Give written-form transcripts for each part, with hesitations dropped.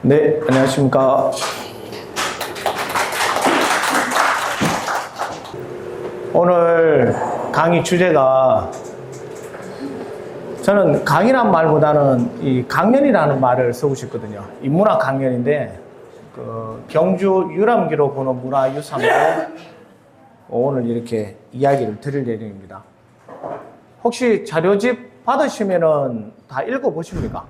네, 안녕하십니까. 오늘 강의 주제가 저는 강의란 말보다는 이 강연이라는 말을 쓰고 싶거든요. 인문학 강연인데 경주 유람기로 보는 문화유산으로 오늘 이렇게 이야기를 드릴 예정입니다. 혹시 자료집 받으시면은 다 읽어보십니까?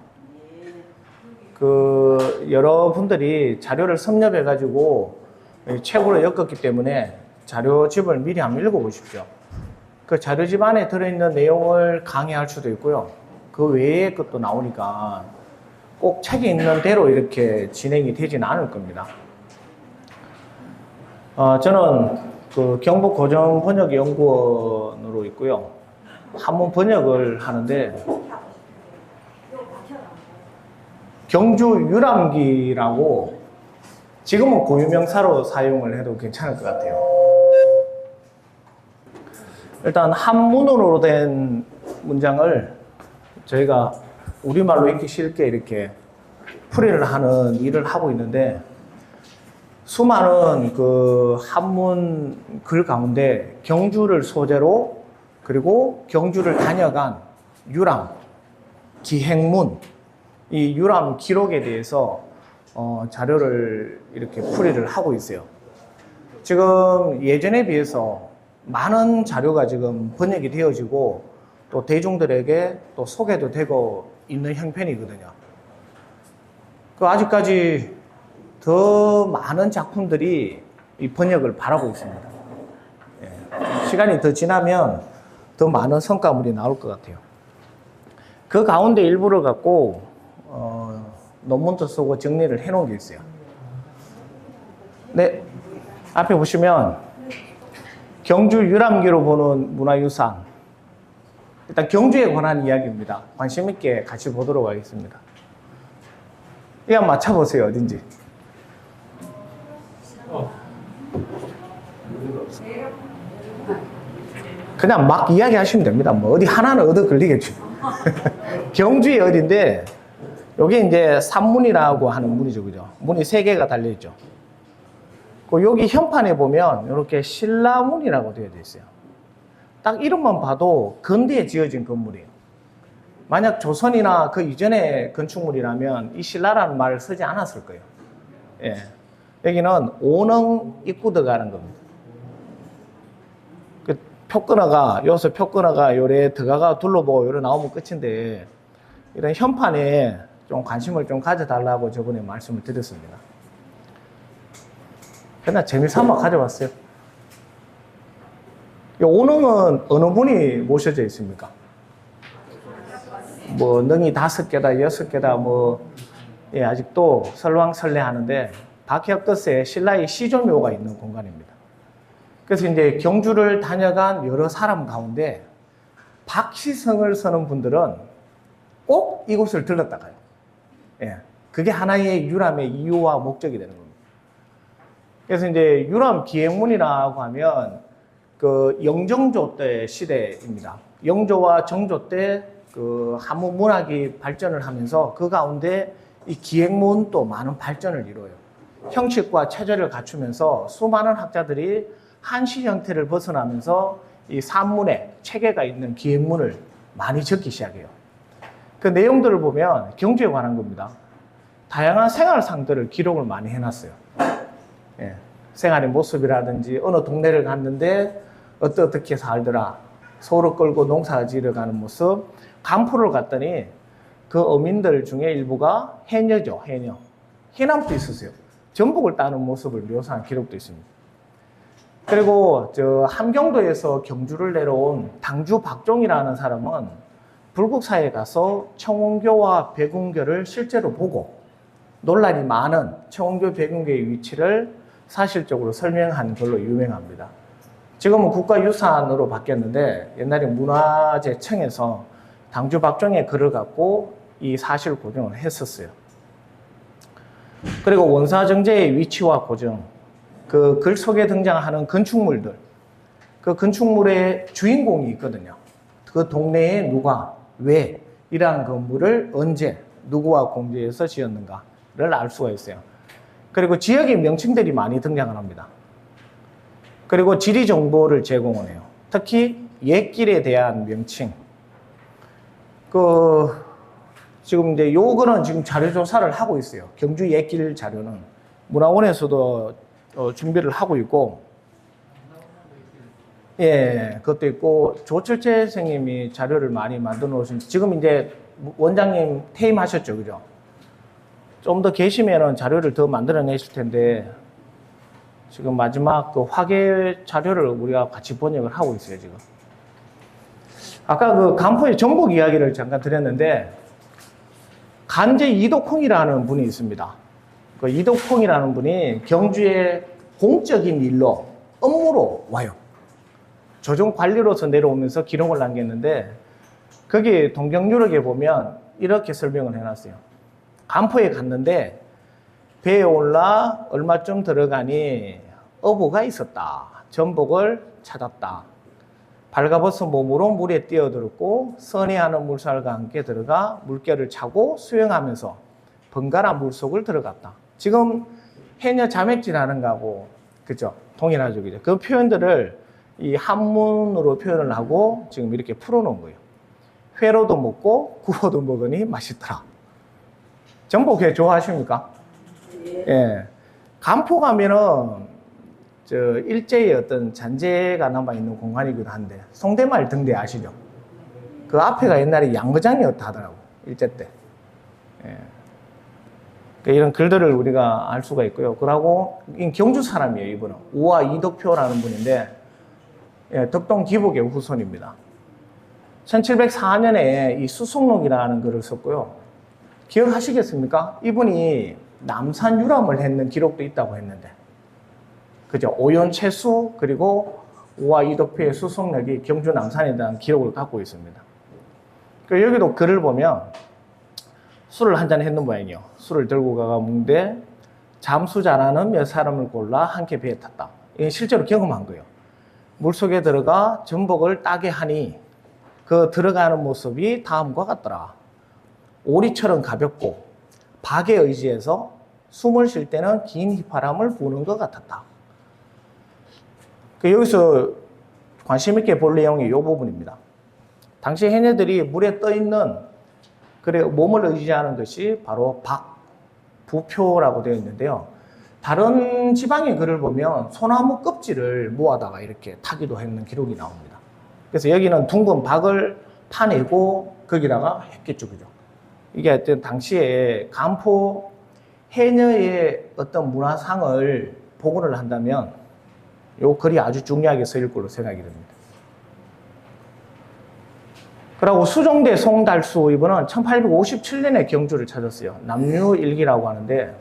여러분들이 자료를 섭렵해가지고 책으로 엮었기 때문에 자료집을 미리 한번 읽어보십시오. 그 자료집 안에 들어있는 내용을 강의할 수도 있고요. 그 외의 것도 나오니까 꼭 책에 있는 대로 이렇게 진행이 되지는 않을 겁니다. 저는 경북 고전번역연구원으로 있고요. 한문 번역을 하는데 경주 유람기라고 지금은 고유명사로 사용을 해도 괜찮을 것 같아요. 일단 한문으로 된 문장을 저희가 우리말로 읽기 쉽게 이렇게 풀이를 하는 일을 하고 있는데 수많은 한문 글 가운데 경주를 소재로 그리고 경주를 다녀간 유람, 기행문, 이 유람 기록에 대해서 자료를 이렇게 풀이를 하고 있어요. 지금 예전에 비해서 많은 자료가 지금 번역이 되어지고 또 대중들에게 또 소개도 되고 있는 형편이거든요. 아직까지 더 많은 작품들이 이 번역을 바라고 있습니다. 시간이 더 지나면 더 많은 성과물이 나올 것 같아요. 그 가운데 일부를 갖고 논문도 쓰고 정리를 해놓은 게 있어요. 네, 앞에 보시면 경주 유람기로 보는 문화유산. 일단 경주에 관한 이야기입니다. 관심 있게 같이 보도록 하겠습니다. 이거 한번 맞춰보세요. 어딘지. 그냥 막 이야기하시면 됩니다. 뭐 어디 하나는 얻어 걸리겠죠. 경주의 어딘데 여기 이제 산문이라고 하는 문이죠, 그죠? 문이 3개가 달려있죠. 여기 현판에 보면 이렇게 신라문이라고 되어 있어요. 딱 이름만 봐도 근대에 지어진 건물이에요. 만약 조선이나 그 이전의 건축물이라면 이 신라라는 말을 쓰지 않았을 거예요. 예. 여기는 오능 입구 들어가는 겁니다. 여기서 표 끊어가 요래 들어가가 둘러보고 요래 나오면 끝인데 이런 현판에 좀 관심을 좀 가져달라고 저번에 말씀을 드렸습니다. 그냥 재미삼아 가져왔어요. 오능은 어느 분이 모셔져 있습니까? 뭐 능이 5개다 6개다 아직도 설왕설래하는데 박혁거스의 신라의 시조묘가 있는 공간입니다. 그래서 이제 경주를 다녀간 여러 사람 가운데 박시성을 쓰는 분들은 꼭 이곳을 들렀다 가요. 예, 그게 하나의 유람의 이유와 목적이 되는 겁니다. 그래서 이제 유람 기행문이라고 하면 영정조 때 시대입니다. 영조와 정조 때 한문 문학이 발전을 하면서 그 가운데 이 기행문도 많은 발전을 이루어요. 형식과 체제를 갖추면서 수많은 학자들이 한시 형태를 벗어나면서 이 산문에 체계가 있는 기행문을 많이 적기 시작해요. 그 내용들을 보면 경주에 관한 겁니다. 다양한 생활상들을 기록을 많이 해놨어요. 예, 생활의 모습이라든지 어느 동네를 갔는데 어떻게 살더라, 소를 끌고 농사 지으러 가는 모습, 강포를 갔더니 그 어민들 중에 일부가 해녀죠, 해녀. 해남도 있었어요. 전복을 따는 모습을 묘사한 기록도 있습니다. 그리고 함경도에서 경주를 내려온 당주 박종이라는 사람은 불국사에 가서 청운교와 백운교를 실제로 보고 논란이 많은 청운교, 백운교의 위치를 사실적으로 설명한 걸로 유명합니다. 지금은 국가유산으로 바뀌었는데 옛날에 문화재청에서 당주 박종의 글을 갖고 이 사실 고증을 했었어요. 그리고 원사정제의 위치와 고증, 그 글 속에 등장하는 건축물들, 그 건축물의 주인공이 있거든요. 그 동네에 누가, 왜, 이러한 건물을 언제, 누구와 공제해서 지었는가, 알 수가 있어요. 그리고 지역의 명칭들이 많이 등장을 합니다. 그리고 지리 정보를 제공을 해요. 특히 옛길에 대한 명칭. 지금 이제 요거는 지금 자료조사를 하고 있어요. 경주 옛길 자료는. 문화원에서도 준비를 하고 있고, 예, 그것도 있고, 조철재 선생님이 자료를 많이 만들어 놓으신, 지금 이제 원장님 퇴임하셨죠, 그죠? 좀 더 계시면은 자료를 더 만들어내실 텐데, 지금 마지막 그 화계 자료를 우리가 같이 번역을 하고 있어요, 지금. 아까 그 간포의 전복 이야기를 잠깐 드렸는데, 간제 이덕홍이라는 분이 있습니다. 그 이덕홍이라는 분이 경주에 공적인 일로, 업무로 와요. 조정 관리로서 내려오면서 기록을 남겼는데, 거기 동경유록에 보면 이렇게 설명을 해놨어요. 간포에 갔는데, 배에 올라 얼마쯤 들어가니 어부가 있었다. 전복을 찾았다. 발가벗은 몸으로 물에 뛰어들었고 선회하는 물살과 함께 들어가 물결을 차고 수영하면서 번갈아 물속을 들어갔다. 지금 해녀 자맥질 하는 거하고 그죠? 동일하죠, 그죠? 그 표현들을 이 한문으로 표현을 하고 지금 이렇게 풀어놓은 거예요. 회로도 먹고 구워도 먹으니 맛있더라. 전복회 좋아하십니까? 예. 간포 가면은 일제의 어떤 잔재가 남아있는 공간이기도 한데, 송대말 등대 아시죠? 그 앞에가 옛날에 양거장이었다 하더라고, 일제 때. 예. 그러니까 이런 글들을 우리가 알 수가 있고요. 그러고, 경주 사람이에요, 이분은. 우화 이덕표라는 분인데, 예, 덕동 기복의 후손입니다. 1704년에 이 수송록이라는 글을 썼고요. 기억하시겠습니까? 이분이 남산 유람을 했는 기록도 있다고 했는데, 그죠? 오연채수 그리고 우화 이덕표의 수송력이 경주 남산에 대한 기록을 갖고 있습니다. 여기도 글을 보면 술을 한잔 했는 모양이요. 술을 들고 가가 뭉대 잠수 잘하는 몇 사람을 골라 함께 배에 탔다. 이건 실제로 경험한 거예요. 물속에 들어가 전복을 따게 하니 그 들어가는 모습이 다음과 같더라. 오리처럼 가볍고 박에 의지해서 숨을 쉴 때는 긴 휘파람을 부는 것 같았다. 여기서 관심 있게 볼 내용이 이 부분입니다. 당시 해녀들이 물에 떠 있는 몸을 의지하는 것이 바로 박, 부표라고 되어 있는데요. 다른 지방의 글을 보면 소나무 껍질을 모아다가 이렇게 타기도 했는 기록이 나옵니다. 그래서 여기는 둥근 박을 파내고 거기다가 했겠죠, 그죠? 이게 하여튼 당시에 간포 해녀의 어떤 문화상을 복원을 한다면 이 글이 아주 중요하게 쓰일 걸로 생각이 됩니다. 그리고 수종대 송달수 이분은 1857년에 경주를 찾았어요. 남류일기라고 하는데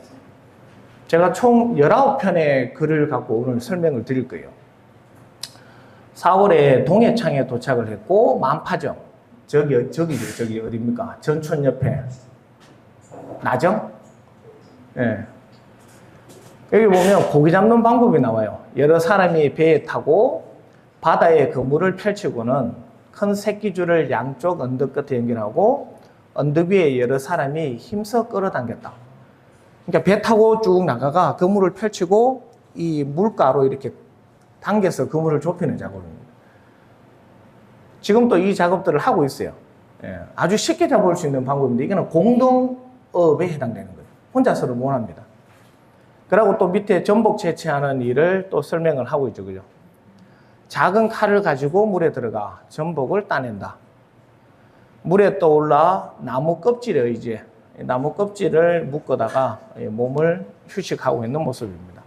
제가 총 19편의 글을 갖고 오늘 설명을 드릴 거예요. 4월에 동해창에 도착을 했고 만파정 저기 어디입니까? 전촌 옆에 나정? 예. 여기 보면 고기 잡는 방법이 나와요. 여러 사람이 배에 타고 바다에 그물을 펼치고는 큰 새끼줄을 양쪽 언덕 끝에 연결하고 언덕 위에 여러 사람이 힘써 끌어당겼다. 그러니까 배 타고 쭉 나가가 그물을 펼치고 이 물가로 이렇게 당겨서 그물을 좁히는 작업입니다. 지금 또 이 작업들을 하고 있어요. 예, 아주 쉽게 잡을 수 있는 방법인데 이거는 공동업에 해당되는 거예요. 혼자서는 못 합니다. 그리고 또 밑에 전복 채취하는 일을 또 설명을 하고 있죠. 그죠? 작은 칼을 가지고 물에 들어가 전복을 따낸다. 물에 떠올라 나무 껍질에 의지해 나무 껍질을 묶어다가 몸을 휴식하고 있는 모습입니다.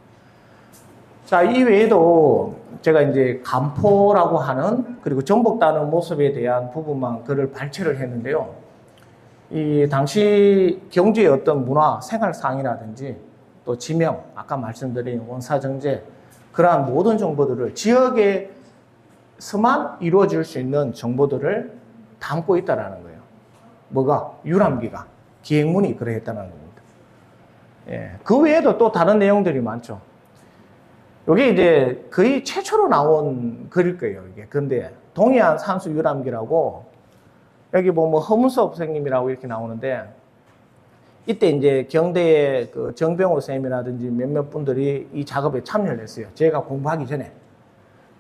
자, 이 외에도 제가 이제 간포라고 하는 그리고 전복 따는 모습에 대한 부분만 글을 발췌를 했는데요. 이 당시 경주의 어떤 문화, 생활상이라든지 또 지명, 아까 말씀드린 원사정제, 그러한 모든 정보들을 지역에서만 이루어질 수 있는 정보들을 담고 있다는 거예요. 뭐가? 유람기가, 기행문이 그러했다는 겁니다. 예, 그 외에도 또 다른 내용들이 많죠. 이게 이제 거의 최초로 나온 글일 거예요. 이게. 근데 동해안 산수 유람기라고 여기 보면 허문섭 선생님이라고 이렇게 나오는데 이때 이제 경대의 그 정병호 쌤이라든지 몇몇 분들이 이 작업에 참여를 했어요. 제가 공부하기 전에.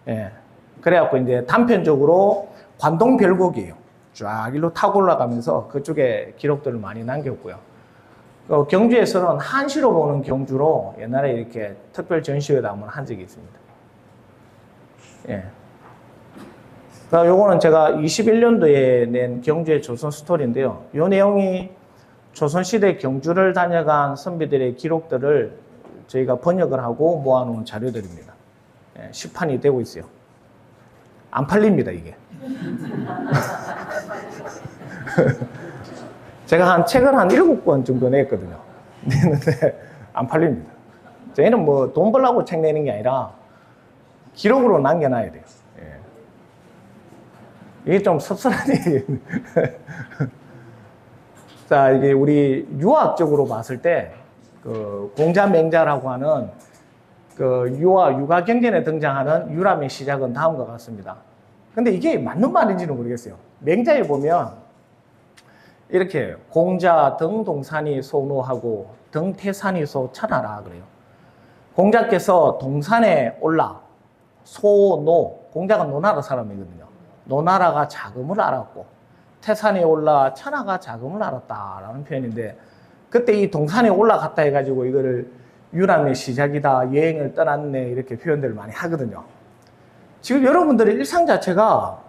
예. 그래갖고 이제 단편적으로 관동 별곡이에요. 쫙 일로 타고 올라가면서 그쪽에 기록들을 많이 남겼고요. 경주에서는 한시로 보는 경주로 옛날에 이렇게 특별 전시회도 한번 한 적이 있습니다. 예. 요거는 제가 21년도에 낸 경주의 조선 스토리인데요. 이 내용이 조선시대 경주를 다녀간 선비들의 기록들을 저희가 번역을 하고 모아놓은 자료들입니다. 예, 시판이 되고 있어요. 안 팔립니다, 이게. 제가 책을 한 7권 정도 냈거든요. 냈는데 안 팔립니다. 저희는 뭐 돈 벌려고 책 내는 게 아니라 기록으로 남겨놔야 돼요. 예. 이게 좀 섭섭한 얘기예요. 자, 이게 우리 유학적으로 봤을 때, 그 공자맹자라고 하는 그 육아 경전에 등장하는 유람의 시작은 다음과 같습니다. 근데 이게 맞는 말인지는 모르겠어요. 맹자에 보면 이렇게 공자 등동산이 소노하고 등태산이 소천하라 그래요. 공자께서 동산에 올라 소노, 공자가 노나라 사람이거든요. 노나라가 자금을 알았고 태산에 올라 천하가 자금을 알았다라는 표현인데, 그때 이 동산에 올라갔다 해가지고 이거를 유람의 시작이다, 여행을 떠났네, 이렇게 표현들을 많이 하거든요. 지금 여러분들의 일상 자체가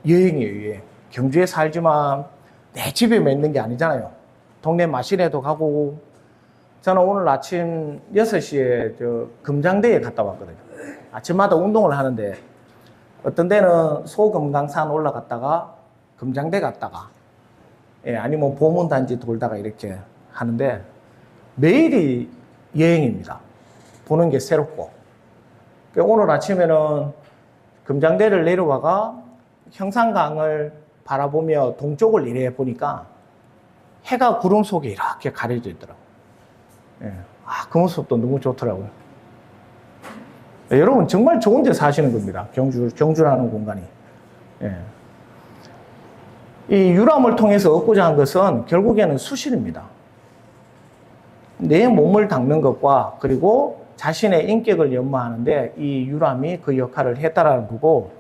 여행이에요, 여행. 경주에 살지만 내 집에 있는 게 아니잖아요. 동네 마실에도 가고. 저는 오늘 아침 6시에 금장대에 갔다 왔거든요. 아침마다 운동을 하는데 어떤 데는 소금강산 올라갔다가 금장대 갔다가, 예, 아니면 보문단지 돌다가 이렇게 하는데 매일이 여행입니다. 보는 게 새롭고. 오늘 아침에는 금장대를 내려와가 형산강을 바라보며 동쪽을 이래 보니까 해가 구름 속에 이렇게 가려져 있더라고요. 예. 그 모습도 너무 좋더라고요. 예, 여러분 정말 좋은 데 사시는 겁니다. 경주라는 공간이. 예. 이 유람을 통해서 얻고자 한 것은 결국에는 수신입니다. 내 몸을 닦는 것과 그리고 자신의 인격을 연마하는데 이 유람이 그 역할을 했다라는 거고,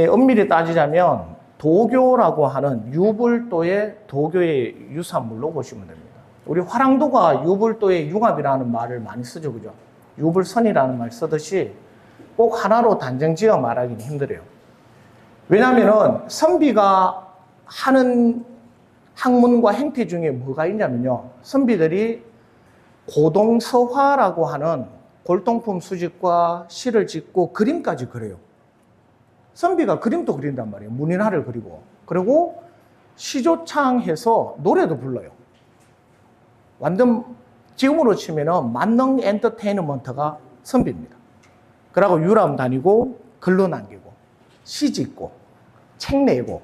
엄밀히 따지자면 도교라고 하는 유불도의 도교의 유산물로 보시면 됩니다. 우리 화랑도가 유불도의 융합이라는 말을 많이 쓰죠, 그죠? 유불선이라는 말 쓰듯이 꼭 하나로 단정지어 말하기는 힘들어요. 왜냐하면 선비가 하는 학문과 행태 중에 뭐가 있냐면요, 선비들이 고동서화라고 하는 골동품 수집과 시를 짓고 그림까지 그려요. 선비가 그림도 그린단 말이에요. 문인화를 그리고. 그리고 시조창해서 노래도 불러요. 완전 지금으로 치면은 만능 엔터테인먼트가 선비입니다. 그러고 유람 다니고 글로 남기고 시 짓고 책 내고.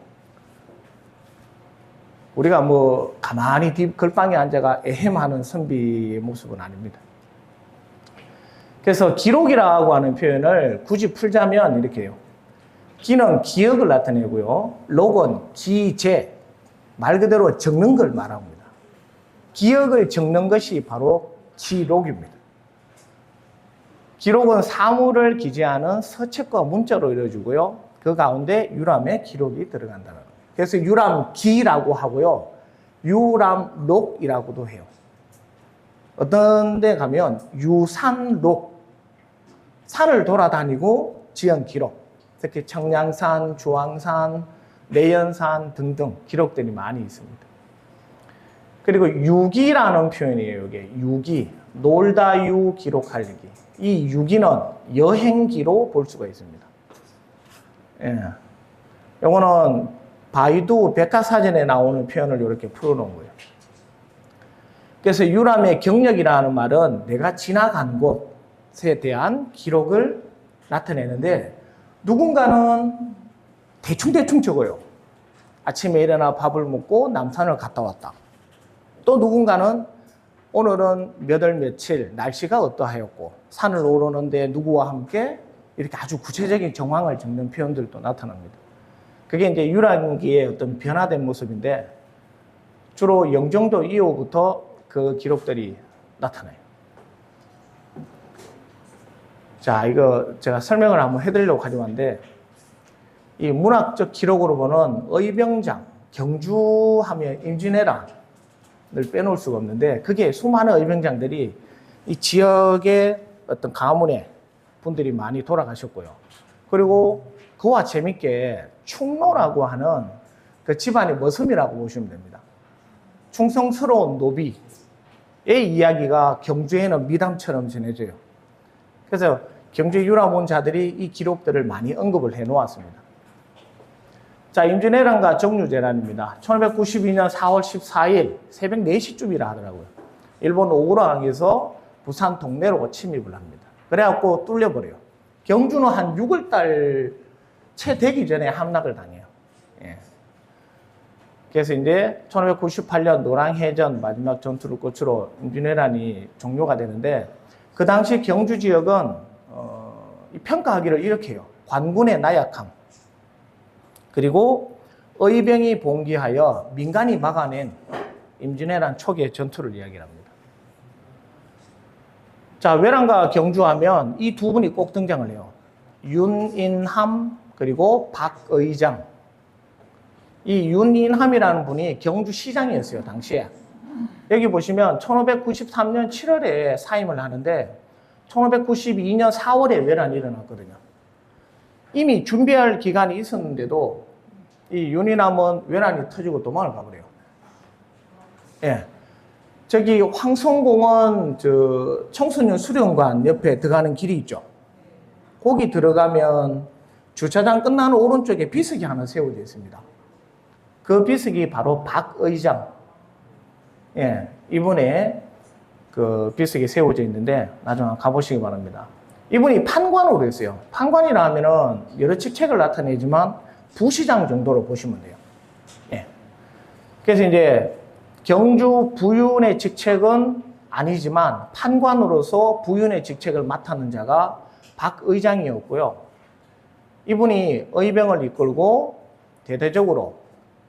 우리가 뭐 가만히 글방에 앉아가 에헴하는 선비의 모습은 아닙니다. 그래서 기록이라고 하는 표현을 굳이 풀자면 이렇게 해요. 기는 기억을 나타내고요. 록은 기재, 말 그대로 적는 걸 말합니다. 기억을 적는 것이 바로 기록입니다. 기록은 사물을 기재하는 서책과 문자로 이루어지고요. 그 가운데 유람의 기록이 들어간다는 거예요. 그래서 유람기라고 하고요. 유람록이라고도 해요. 어떤 데 가면 유산록, 산을 돌아다니고 지은 기록, 특히 청량산, 주황산, 내연산 등등 기록들이 많이 있습니다. 그리고 유기라는 표현이에요. 이게 유기, 놀다 유 기록하기. 이 유기는 여행기로 볼 수가 있습니다. 예. 요거는 바이두 백과사전에 나오는 표현을 이렇게 풀어놓은 거예요. 그래서 유람의 경력이라는 말은 내가 지나간 곳에 대한 기록을 나타내는데, 누군가는 대충 적어요. 아침에 일어나 밥을 먹고 남산을 갔다 왔다. 또 누군가는 오늘은 몇 월 며칠 날씨가 어떠하였고 산을 오르는데 누구와 함께, 이렇게 아주 구체적인 정황을 적는 표현들도 나타납니다. 그게 이제 유람기의 어떤 변화된 모습인데, 주로 영종도 이후부터 그 기록들이 나타나요. 자, 이거 제가 설명을 한번 해드리려고 가져왔는데, 이 문학적 기록으로 보는 의병장, 경주하면 임진왜란을 빼놓을 수가 없는데, 그게 수많은 의병장들이 이 지역의 어떤 가문의 분들이 많이 돌아가셨고요. 그리고 그와 재밌게 충노라고 하는 그 집안의 머슴이라고 보시면 됩니다. 충성스러운 노비의 이야기가 경주에는 미담처럼 전해져요. 그래서 경주 유람원자들이 이 기록들을 많이 언급을 해 놓았습니다. 자, 임진왜란과 정유재란입니다. 1592년 4월 14일 새벽 4시쯤이라 하더라고요. 일본 오구라항에서 부산 동래로 침입을 합니다. 그래갖고 뚫려버려요. 경주는 한 6월달 채 되기 전에 함락을 당해요. 예. 그래서 이제 1598년 노랑해전 마지막 전투를 끝으로 임진왜란이 종료가 되는데, 그 당시 경주 지역은 평가하기를 이렇게 해요. 관군의 나약함, 그리고 의병이 봉기하여 민간이 막아낸 임진왜란 초기의 전투를 이야기합니다. 자, 외란과 경주하면 이 두 분이 꼭 등장을 해요. 윤인함 그리고 박의장. 이 윤인함이라는 분이 경주시장이었어요, 당시에. 여기 보시면 1593년 7월에 사임을 하는데 1592년 4월에 외란이 일어났거든요. 이미 준비할 기간이 있었는데도 이 윤인함은 외란이 터지고 도망을 가버려요. 예. 저기 황성공원 청소년 수련관 옆에 들어가는 길이 있죠. 거기 들어가면 주차장 끝나는 오른쪽에 비석이 하나 세워져 있습니다. 그 비석이 바로 박의장. 예, 이분의 그 비석이 세워져 있는데 나중에 가보시기 바랍니다. 이분이 판관으로 했어요. 판관이라 하면은 여러 직책을 나타내지만 부시장 정도로 보시면 돼요. 예. 그래서 이제 경주 부윤의 직책은 아니지만 판관으로서 부윤의 직책을 맡았는 자가 박의장이었고요. 이분이 의병을 이끌고 대대적으로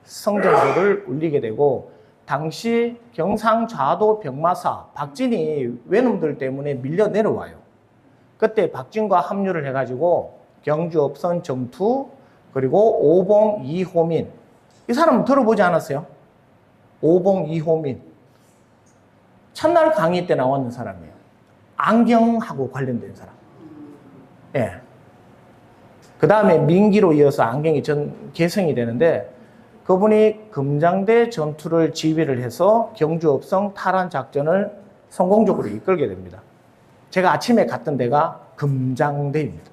성전도를 울리게 되고, 당시 경상좌도 병마사 박진이 외놈들 때문에 밀려 내려와요. 그때 박진과 합류를 해가지고 경주 업선 정투, 그리고 오봉 이호민, 이 사람은 들어보지 않았어요? 오봉 이호민, 첫날 강의 때 나왔는 사람이에요. 안경하고 관련된 사람. 예. 그 다음에 민기로 이어서 안경이 개성이 되는데, 그분이 금장대 전투를 지휘를 해서 경주 업성 탈환 작전을 성공적으로 이끌게 됩니다. 제가 아침에 갔던 데가 금장대입니다.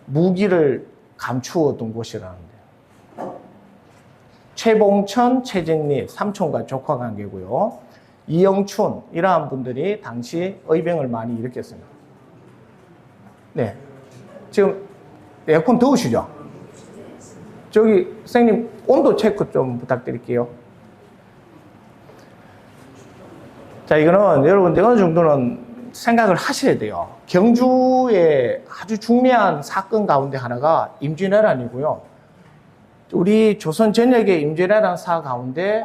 무기를 감추었던 곳이라는데, 최봉천, 최정리 삼촌과 조카 관계고요. 이영춘, 이러한 분들이 당시 의병을 많이 일으켰습니다. 네, 지금 에어컨 더우시죠? 저기 선생님 온도 체크 좀 부탁드릴게요. 자, 이거는 여러분들 어느 정도는 생각을 하셔야 돼요. 경주의 아주 중요한 사건 가운데 하나가 임진왜란이고요. 우리 조선 전역의 임진왜란사 가운데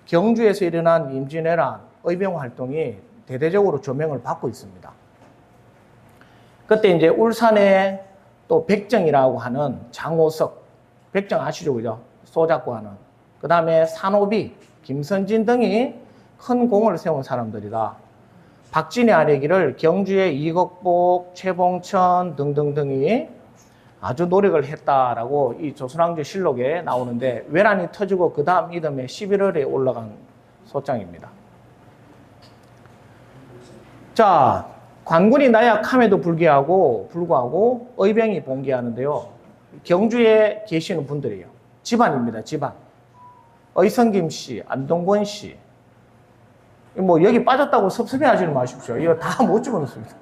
경주에서 일어난 임진왜란 의병 활동이 대대적으로 조명을 받고 있습니다. 그때 이제 울산에 또 백정이라고 하는 장호석, 백정 아시죠? 그죠? 소작고 하는. 그 다음에 산호비, 김선진 등이 큰 공을 세운 사람들이다. 박진의 아래기를 경주의 이곡복, 최봉천 등등등이 아주 노력을 했다라고 이 조선왕조 실록에 나오는데, 외란이 터지고 그 다음 이듬해 11월에 올라간 소장입니다. 자, 관군이 나약함에도 불구하고 의병이 봉기하는데요. 경주에 계시는 분들이에요. 집안입니다, 집안. 의성김 씨, 안동권 씨. 뭐 여기 빠졌다고 섭섭해 하지는 마십시오. 이거 다 못 집어넣습니다.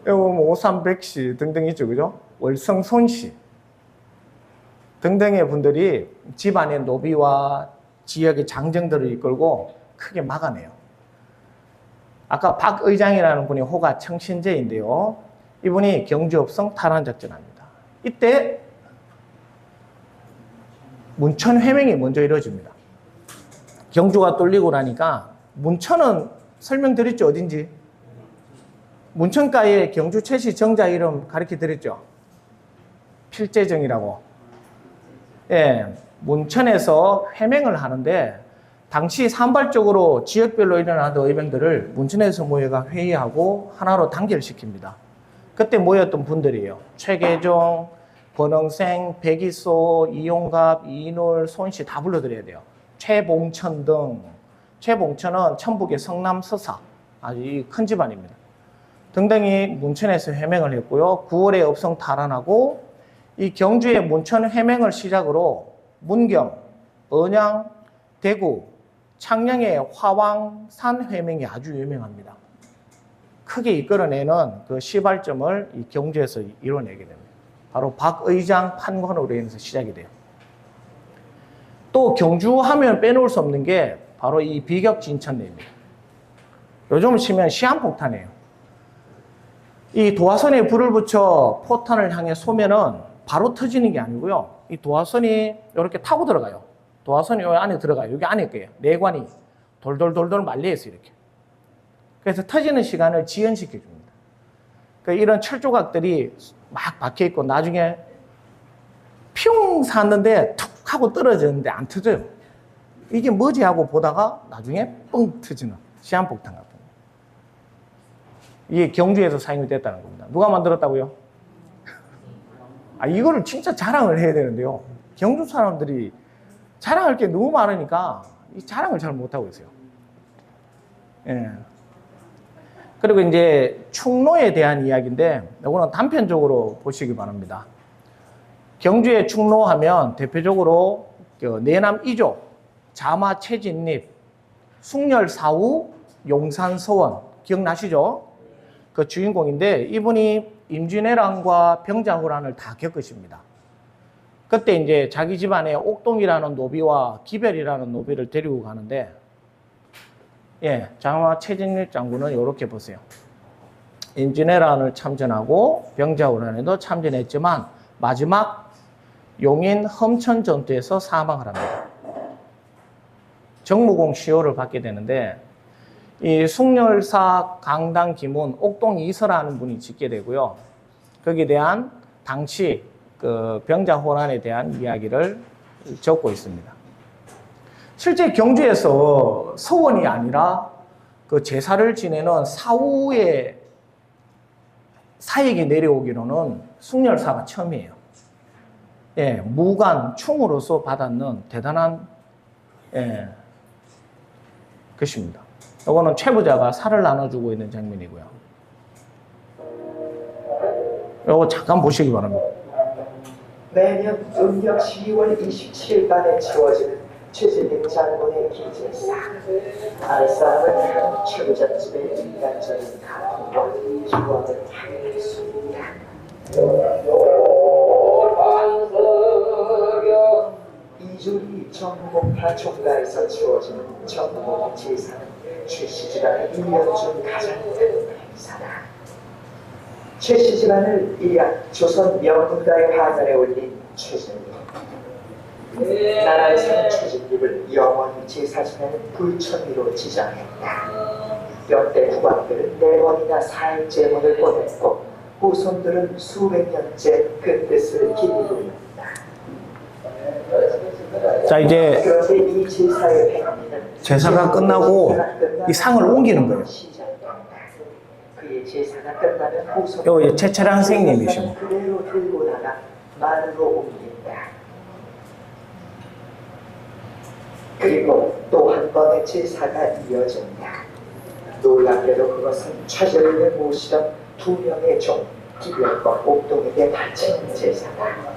뭐 오삼백 씨 등등 있죠, 그죠? 월성손 씨 등등의 분들이 집안의 노비와 지역의 장정들을 이끌고 크게 막아내요. 아까 박 의장이라는 분이 호가 청신제인데요. 이분이 경주 업성 탈환 작전합니다. 이때 문천 회맹이 먼저 이루어집니다. 경주가 뚫리고 나니까 문천은 설명드렸죠, 어딘지? 문천가에 경주 최씨 정자 이름 가르쳐 드렸죠. 필재정이라고. 예, 문천에서 회맹을 하는데 당시 산발적으로 지역별로 일어나던 의병들을 문천에서 모여가 회의하고 하나로 단결시킵니다. 그때 모였던 분들이에요. 최계종, 권흥생, 백이소, 이용갑, 이인울, 손씨 다 불러드려야 돼요. 최봉천 등. 최봉천은 천북의 성남서사, 아주 큰 집안입니다. 등등이 문천에서 회맹을 했고요. 9월에 업성 탈환하고 이 경주의 문천 회맹을 시작으로 문경, 언양, 대구, 창녕의 화왕산 회맹이 아주 유명합니다. 크게 이끌어내는 그 시발점을 이 경주에서 이뤄내게 됩니다. 바로 박의장 판관으로 인해서 시작이 돼요. 또 경주하면 빼놓을 수 없는 게 바로 이 비격진천대입니다. 요즘 치면 시한폭탄이에요. 이 도화선에 불을 붙여 포탄을 향해 쏘면은 바로 터지는 게 아니고요. 이 도화선이 이렇게 타고 들어가요. 도화선이 여기 안에 들어가요. 여기 안에 거예요. 내관이 돌돌돌돌 말려있어요. 이렇게. 그래서 터지는 시간을 지연시켜 줍니다. 그러니까 이런 철조각들이 막 박혀 있고 나중에 퓨 샀는데 툭 하고 떨어졌는데 안 터져요. 이게 뭐지 하고 보다가 나중에 뻥 터지는 시한폭탄 같은 거. 이게 경주에서 사용이 됐다는 겁니다. 누가 만들었다고요? 이거를 진짜 자랑을 해야 되는데요. 경주 사람들이 자랑할 게 너무 많으니까 이 자랑을 잘 못하고 있어요. 예. 그리고 이제 충로에 대한 이야기인데 이거는 단편적으로 보시기 바랍니다. 경주의 충로하면 대표적으로 내남 2조, 자마 최진립, 숭열 사후, 용산 서원 기억나시죠? 그 주인공인데 이분이 임진왜란과 병자호란을 다 겪으십니다. 그때 이제 자기 집안에 옥동이라는 노비와 기별이라는 노비를 데리고 가는데 예, 자마 최진립 장군은 이렇게 보세요. 임진왜란을 참전하고 병자호란에도 참전했지만 마지막 용인 험천 전투에서 사망을 합니다. 정무공 시호를 받게 되는데 이 숭열사 강당 기문 옥동 이서라는 분이 짓게 되고요. 거기에 대한 당시 그 병자호란에 대한 이야기를 적고 있습니다. 실제 경주에서 서원이 아니라 그 제사를 지내는 사후의 사익이 내려오기로는 숭열사가 처음이에요. 예, 무관 충으로서 받았는 대단한 것입니다. 이거는 최부자가 살을 나눠주고 있는 장면이고요. 이거 잠깐 보시기 바랍니다. 매년 음력 12월 27일간에 치워지는 최진립 장군의 기제사. 아랫사람은 최부잣집의 인간적인 가통과 기원을 향했습니다. 이조리 정무공파 총가에서 치워지는 정무공 제사는 최씨 집안의 1년 중 가장 큰 행사다. 최씨 집안을 일약 조선 명문가의 화관에 올린 최진립. 나라의 산 최진립을 영원히 제사 지내는 불천미로 지정했다. 역대 국왕들은 4번이나 사일제문을 보냈고 후손들은 수백 년째 그 뜻을 기리고 있다. 자, 이제 그런데 이 제사의 백미는 제사가 끝나고 이 상을 옮기는 거예요. 그의 제사가 끝나면 후손 여기 최철양 선생님이시고 그대로 들고 나가 말로 옮긴다. 그리고 또 한 번의 제사가 이어진다. 놀랍게도 그것은 최진립을 모시던 2명의 종 기별과 옥동에게 바치는 제사다.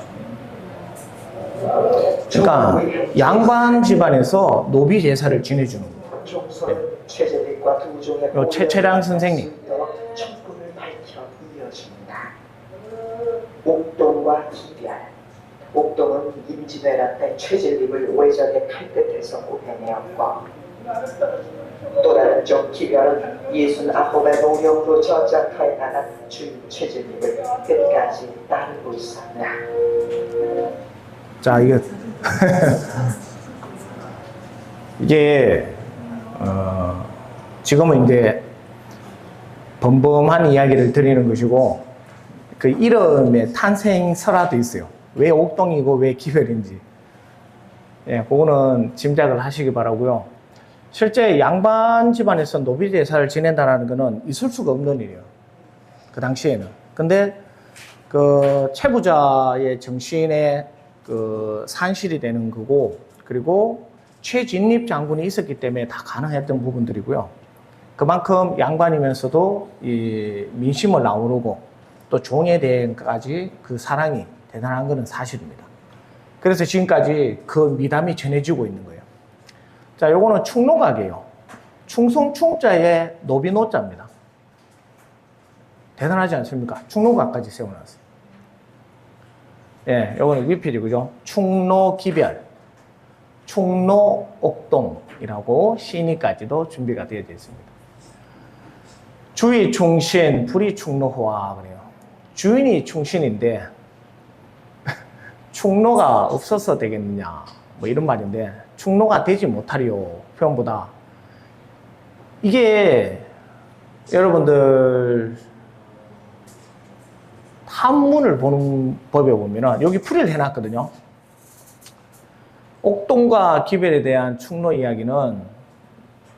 그러니까 양반 집안에서 노비 제사를 지내주는 거예요. 종소는 최진립과 2종의 최철양 선생님 촛불을 밝혀 이어진다. 옥동과 기별. 옥동은 임진왜란 때 최진립을 외적의 칼끝에서 구해내었고 또 다른 종 기별은 69의 노력으로 전작하에 나간 주인 최진립을 끝까지 따르고 있었다. 자, 이게 이게 지금은 이제 범범한 이야기를 드리는 것이고 그 이름의 탄생 설화도 있어요. 왜 옥동이고 왜 기별인지. 예, 그거는 짐작을 하시기 바라고요. 실제 양반 집안에서 노비 제사를 지낸다는 것은 있을 수가 없는 일이에요. 그 당시에는. 근데 그 최부자의 정신에 그 산실이 되는 거고, 그리고 최진립 장군이 있었기 때문에 다 가능했던 부분들이고요. 그만큼 양반이면서도 이 민심을 아우르고 또 종에 대해까지 그 사랑이 대단한 것은 사실입니다. 그래서 지금까지 그 미담이 전해지고 있는 거예요. 자, 요거는 충노각이에요. 충성충자의 노비노자입니다. 대단하지 않습니까? 충노각까지 세워놨어요. 예, 요거는 위필이 그죠? 충노기별, 충노옥동이라고 시니까지도 준비가 되어져 있습니다. 주의 충신, 불이 충노호화 그래요. 주인이 충신인데 충노가 없어서 되겠느냐 뭐 이런 말인데 충노가 되지 못하리요 표현보다 이게 여러분들 한문을 보는 법에 보면은 여기 풀이를 해놨거든요. 옥동과 기별에 대한 충노 이야기는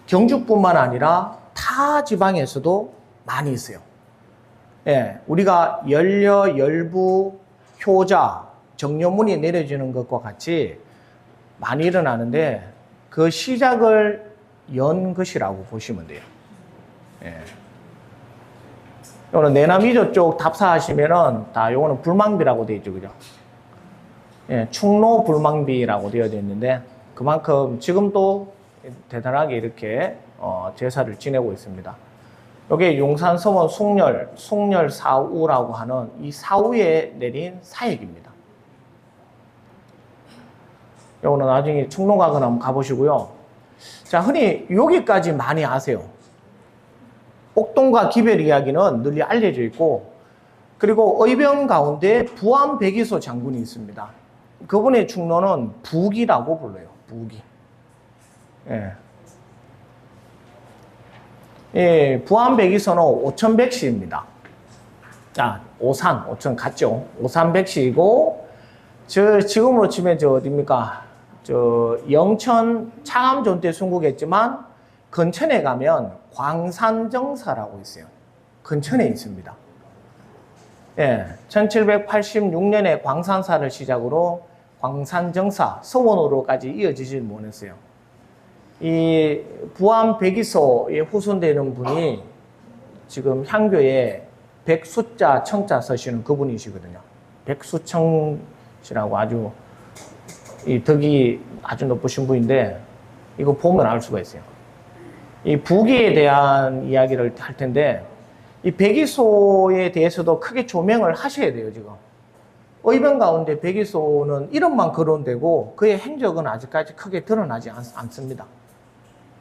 경주뿐만 아니라 타 지방에서도 많이 있어요. 예, 우리가 열려, 열부, 효자, 정료문이 내려지는 것과 같이 많이 일어나는데 그 시작을 연 것이라고 보시면 돼요. 예. 요거는 내남이조 쪽 답사하시면은 다 요거는 불망비라고 되어 있죠, 그죠? 예, 충노 불망비라고 되어져 있는데 그만큼 지금도 대단하게 이렇게 제사를 지내고 있습니다. 여기 용산서원 송열 사우라고 하는 이 사우에 내린 사액입니다. 요거는 나중에 충노각을 한번 가보시고요. 자, 흔히 여기까지 많이 아세요. 옥동과 기별 이야기는 널리 알려져 있고, 그리고 의병 가운데 부암 백이소 장군이 있습니다. 그분의 충노는 부기라고 불러요. 부기. 예. 예, 부암 백이소는 오천백시입니다. 자, 오천 같죠? 오산백시이고, 지금으로 치면 어디입니까? 영천 창암전 때 순국했지만, 근천에 가면 광산정사라고 있어요. 근천에 있습니다. 예, 1786년에 광산사를 시작으로 광산정사, 서원으로까지 이어지질 못했어요. 이 부암 백이소에 후손되는 분이 지금 향교에 백수자 청자 서시는 그분이시거든요. 백수청씨라고 아주 이 덕이 아주 높으신 분인데 이거 보면 알 수가 있어요. 이 부기에 대한 이야기를 할 텐데 이 백이소에 대해서도 크게 조명을 하셔야 돼요, 지금. 의병 가운데 백이소는 이름만 거론되고 그의 행적은 아직까지 크게 드러나지 않습니다.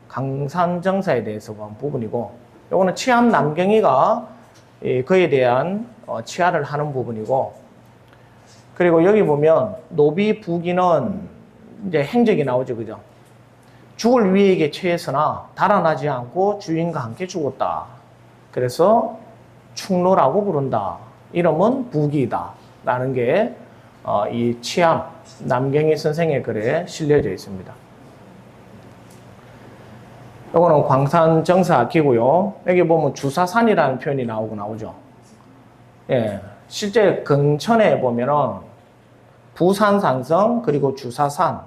강산정사에 대해서 본 부분이고, 요거는 치암 남경이가 그에 대한 치하를 하는 부분이고, 그리고 여기 보면 노비 부기는 이제 행적이 나오죠, 그죠? 죽을 위에게 처했으나 달아나지 않고 주인과 함께 죽었다. 그래서 충노라고 부른다. 이름은 부기이다. 라는 게 이 치암 남경희 선생의 글에 실려져 있습니다. 이거는 광산정사 기고요. 여기 보면 주사산이라는 표현이 나오죠. 예, 실제 근천에 보면은 부산산성 그리고 주사산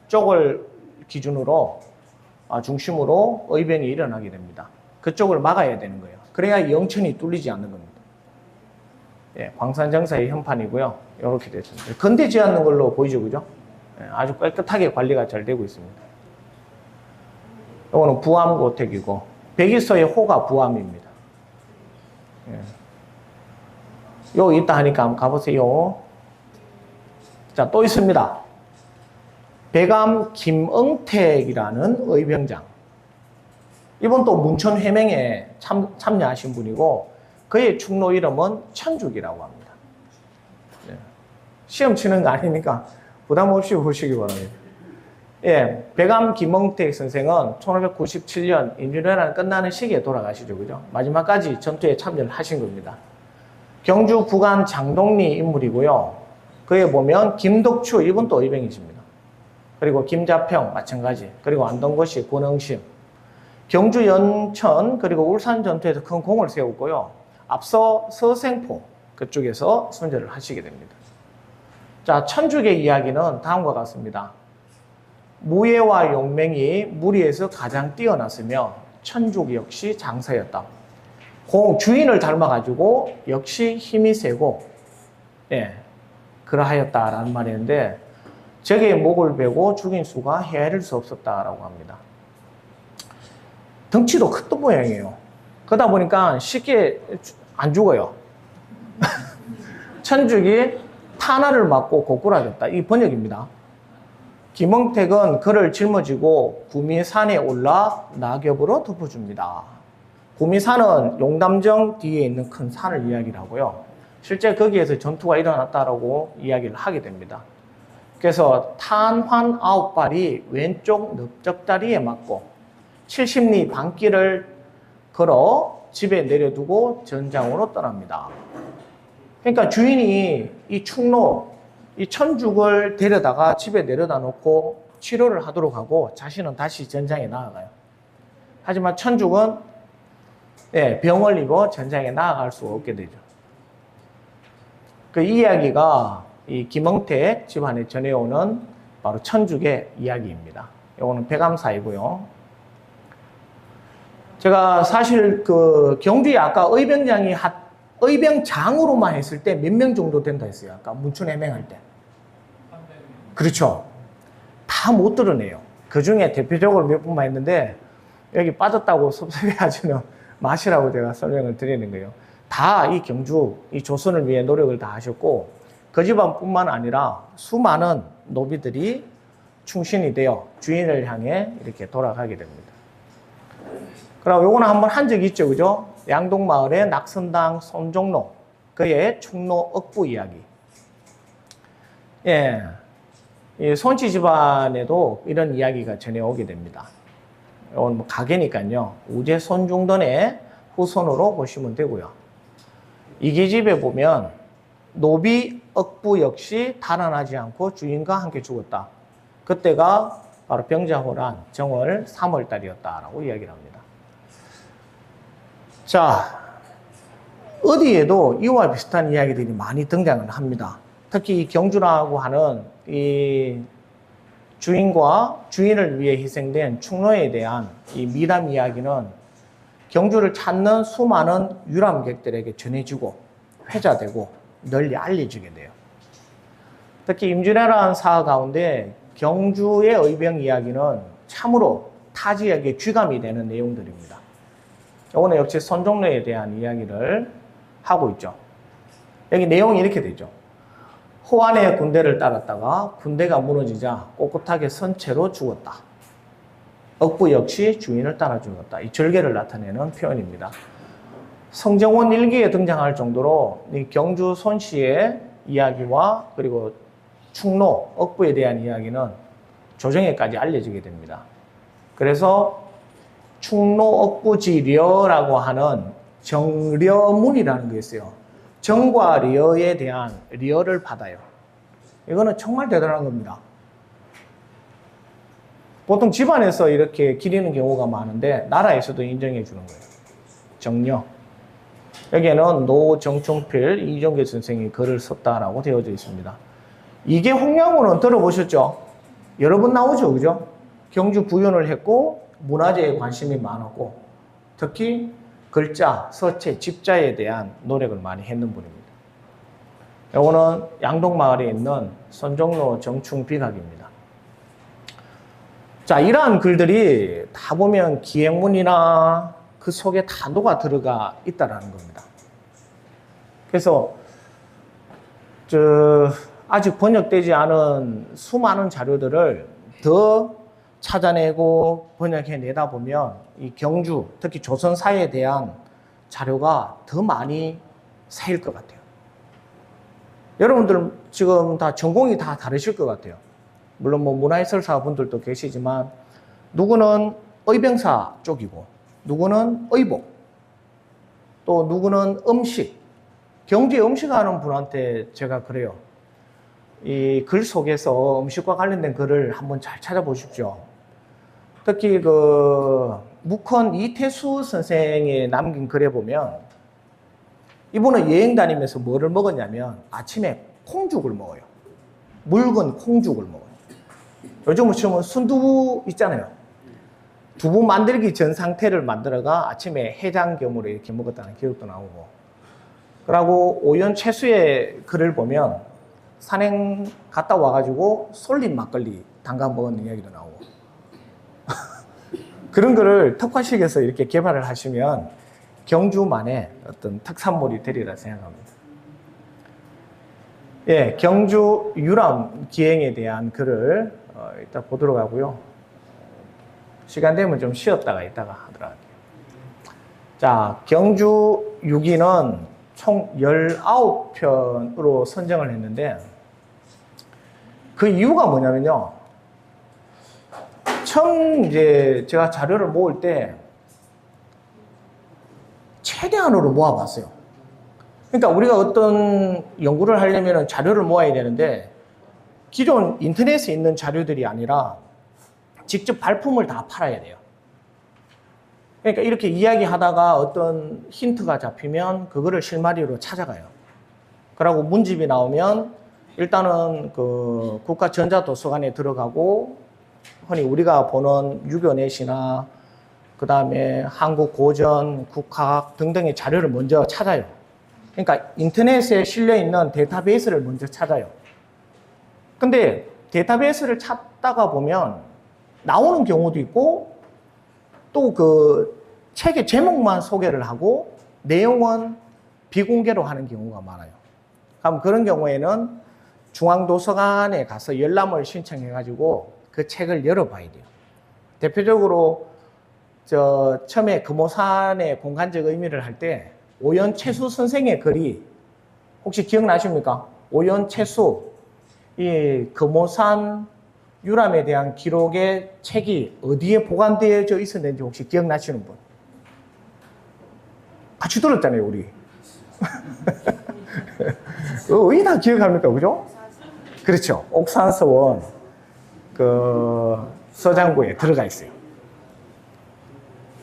쪽을 기준으로 중심으로 의병이 일어나게 됩니다. 그쪽을 막아야 되는 거예요. 그래야 영천이 뚫리지 않는 겁니다. 예, 광산정사의 현판이고요. 이렇게 됐습니다. 건대지 않는 걸로 보이죠, 그죠? 예, 아주 깨끗하게 관리가 잘 되고 있습니다. 이거는 부암고택이고 백이소의 호가 부암입니다. 예. 요 있다 하니까 한번 가보세요. 자, 또 있습니다. 백암 김응택이라는 의병장. 이번 또 문천회맹에 참여하신 분이고 그의 충노 이름은 천죽이라고 합니다. 예. 시험 치는 거 아니니까 부담 없이 보시기 바랍니다. 예, 배감 김멍택 선생은 1597년 인준회란 끝나는 시기에 돌아가시죠, 그죠? 마지막까지 전투에 참여를 하신 겁니다. 경주 부관 장동리 인물이고요. 그에 보면 김덕추, 이분도 의병이십니다. 그리고 김자평, 마찬가지. 그리고 안동고시, 권응심. 경주 연천, 그리고 울산 전투에서 큰 공을 세웠고요. 앞서 서생포, 그쪽에서 선전을 하시게 됩니다. 자, 천죽의 이야기는 다음과 같습니다. 무예와 용맹이 무리에서 가장 뛰어났으며 천죽 역시 장사였다. 주인을 닮아가지고 역시 힘이 세고, 예, 그러하였다라는 말이었는데, 적의 목을 베고 죽인 수가 헤아릴 수 없었다라고 합니다. 덩치도 컸던 모양이에요. 그러다 보니까 쉽게 안 죽어요. 천죽이 탄화를 맞고 고꾸라졌다. 이 번역입니다. 김멍택은 그를 짊어지고 구미산에 올라 낙엽으로 덮어줍니다. 구미산은 용담정 뒤에 있는 큰 산을 이야기를 하고요. 실제 거기에서 전투가 일어났다라고 이야기를 하게 됩니다. 그래서 탄환 9발이 왼쪽 넓적다리에 맞고 70리 반길을 걸어 집에 내려두고 전장으로 떠납니다. 그러니까 주인이 이 충노, 이 천죽을 데려다가 집에 내려다 놓고 치료를 하도록 하고 자신은 다시 전장에 나아가요. 하지만 천죽은 병을 입어 전장에 나아갈 수 없게 되죠. 그 이야기가 이 김멍택 집안에 전해오는 바로 천죽의 이야기입니다. 이거는 배감사이고요. 제가 사실 그 경주에 아까 의병장으로만 했을 때 몇 명 정도 된다 했어요. 아까 문춘 해맹할 때. 그렇죠. 다 못 드러내요. 그 중에 대표적으로 몇 분만 했는데 여기 빠졌다고 섭섭해하지는 마시라고 제가 설명을 드리는 거예요. 다 이 경주, 이 조선을 위해 노력을 다 하셨고 그 집안뿐만 아니라 수많은 노비들이 충신이 되어 주인을 향해 이렇게 돌아가게 됩니다. 그럼 요거는 한번 한 적이 있죠, 그죠? 양동마을의 낙선당 손종로, 그의 충노 억부 이야기. 예, 이 손씨 집안에도 이런 이야기가 전해오게 됩니다. 이건 뭐 가게니까요. 우제 손중돈의 후손으로 보시면 되고요. 이계집에 보면 노비 억부 역시 달아나지 않고 주인과 함께 죽었다. 그때가 바로 병자호란 정월 3월 달이었다라고 이야기를 합니다. 자, 어디에도 이와 비슷한 이야기들이 많이 등장을 합니다. 특히 이 경주라고 하는 이 주인과 주인을 위해 희생된 충노에 대한 이 미담 이야기는 경주를 찾는 수많은 유람객들에게 전해지고 회자되고 널리 알려지게 돼요. 특히 임진왜란 사화 가운데 경주의 의병 이야기는 참으로 타 지역에 귀감이 되는 내용들입니다. 이거는 역시 손종로에 대한 이야기를 하고 있죠. 여기 내용이 이렇게 되죠. 호안의 군대를 따랐다가 군대가 무너지자 꼿꼿하게 선 채로 죽었다. 억부 역시 주인을 따라 죽었다. 이 절개를 나타내는 표현입니다. 성정원 일기에 등장할 정도로 이 경주 손씨의 이야기와 그리고 충노, 억부에 대한 이야기는 조정에까지 알려지게 됩니다. 그래서 충노 억부지려라고 하는 정려문이라는 게 있어요. 정과 려에 대한 려를 받아요. 이거는 정말 대단한 겁니다. 보통 집안에서 이렇게 기리는 경우가 많은데 나라에서도 인정해 주는 거예요. 정려. 여기에는 노정충필 이종계 선생이 글을 썼다라고 되어져 있습니다. 이게 홍양호는 들어보셨죠? 여러 번 나오죠, 그죠? 경주 부윤을 했고 문화재에 관심이 많았고 특히 글자, 서체, 집자에 대한 노력을 많이 했는 분입니다. 이거는 양동마을에 있는 손종로 정충비각입니다. 자, 이러한 글들이 다 보면 기행문이나 그 속에 다 녹아 들어가 있다라는 겁니다. 그래서 아직 번역되지 않은 수많은 자료들을 더 찾아내고 번역해 내다 보면 이 경주, 특히 조선사에 대한 자료가 더 많이 쌓일 것 같아요. 여러분들 지금 다 전공이 다 다르실 것 같아요. 물론 뭐 문화해설사 분들도 계시지만 누구는 의병사 쪽이고 누구는 의복 또 누구는 음식 경주에 음식하는 분한테 제가 그래요. 이 글 속에서 음식과 관련된 글을 한번 잘 찾아보십시오. 특히 그 묵헌 이태수 선생이 남긴 글에 보면 이분은 여행 다니면서 뭐를 먹었냐면 아침에 콩죽을 먹어요. 묽은 콩죽을 먹어요. 요즘은 지금 순두부 있잖아요. 두부 만들기 전 상태를 만들어가 아침에 해장겸으로 이렇게 먹었다는 기록도 나오고. 그리고 오연 채수의 글을 보면 산행 갔다 와가지고 솔림 막걸리 담가 먹은 이야기도 나오고. 그런 거를 특화식에서 이렇게 개발을 하시면 경주만의 어떤 특산물이 되리라 생각합니다. 예, 경주 유람 기행에 대한 글을 이따 보도록 하고요. 시간 되면 좀 쉬었다가 이따가 하도록 할게요. 자, 경주 6기는 총 19편으로 선정을 했는데 그 이유가 뭐냐면요. 처음 이제 제가 자료를 모을 때 최대한으로 모아봤어요. 그러니까 우리가 어떤 연구를 하려면 자료를 모아야 되는데 기존 인터넷에 있는 자료들이 아니라 직접 발품을 다 팔아야 돼요. 그러니까 이렇게 이야기하다가 어떤 힌트가 잡히면 그거를 실마리로 찾아가요. 그러고 문집이 나오면 일단은 그 국가전자도서관에 들어가고 흔히 우리가 보는 유교넷이나 그 다음에 한국고전, 국학 등등의 자료를 먼저 찾아요. 그러니까 인터넷에 실려있는 데이터베이스를 먼저 찾아요. 근데 데이터베이스를 찾다가 보면 나오는 경우도 있고 또 그 책의 제목만 소개를 하고 내용은 비공개로 하는 경우가 많아요. 그럼 그런 경우에는 중앙도서관에 가서 열람을 신청해가지고 그 책을 열어봐야 돼요. 대표적으로 처음에 금오산의 공간적 의미를 할 때 오연채수 선생의 글이 혹시 기억나십니까? 오연채수 이 금오산 유람에 대한 기록의 책이 어디에 보관되어져 있었는지 혹시 기억나시는 분? 같이 들었잖아요, 우리. 어디 다 기억합니까, 그죠? 그렇죠. 옥산서원 그 서장고에 들어가 있어요.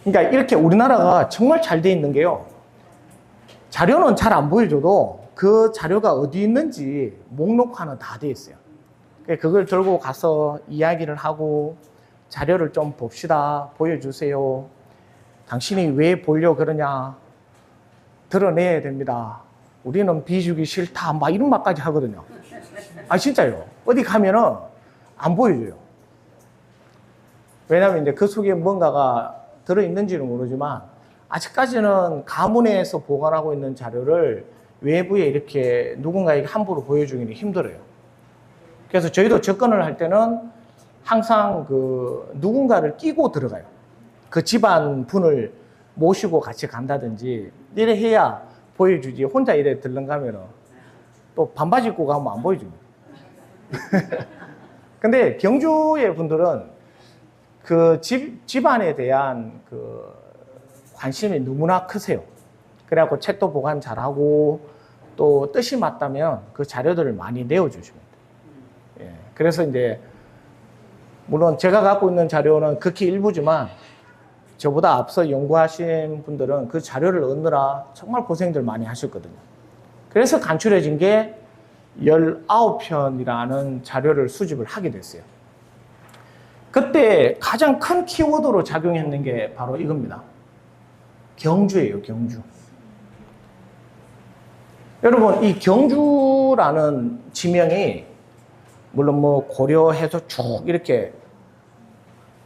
그러니까 이렇게 우리나라가 정말 잘 돼 있는 게요. 자료는 잘 안 보여줘도 그 자료가 어디 있는지 목록화는 다 돼 있어요. 그걸 들고 가서 이야기를 하고 자료를 좀 봅시다. 보여주세요. 당신이 왜 보려고 그러냐. 드러내야 됩니다. 우리는 비주기 싫다. 막 이런 말까지 하거든요. 아, 진짜요. 어디 가면은 안 보여줘요. 왜냐하면 이제 그 속에 뭔가가 들어있는지는 모르지만 아직까지는 가문에서 보관하고 있는 자료를 외부에 이렇게 누군가에게 함부로 보여주기는 힘들어요. 그래서 저희도 접근을 할 때는 항상 그 누군가를 끼고 들어가요. 그 집안 분을 모시고 같이 간다든지 이래 해야 보여주지. 혼자 이래 들렁가면은 또 반바지 입고 가면 안 보여줍니다. 근데 경주의 분들은 그 집안에 대한 그 관심이 너무나 크세요. 그래갖고 책도 보관 잘하고 또 뜻이 맞다면 그 자료들을 많이 내어주십니다. 예, 그래서 이제 물론 제가 갖고 있는 자료는 극히 일부지만 저보다 앞서 연구하신 분들은 그 자료를 얻느라 정말 고생들 많이 하셨거든요. 그래서 간추려진 게 19편이라는 자료를 수집을 하게 됐어요. 그때 가장 큰 키워드로 작용했는 게 바로 이겁니다. 경주예요, 경주. 여러분, 이 경주라는 지명이 물론 뭐 고려해서 쭉 이렇게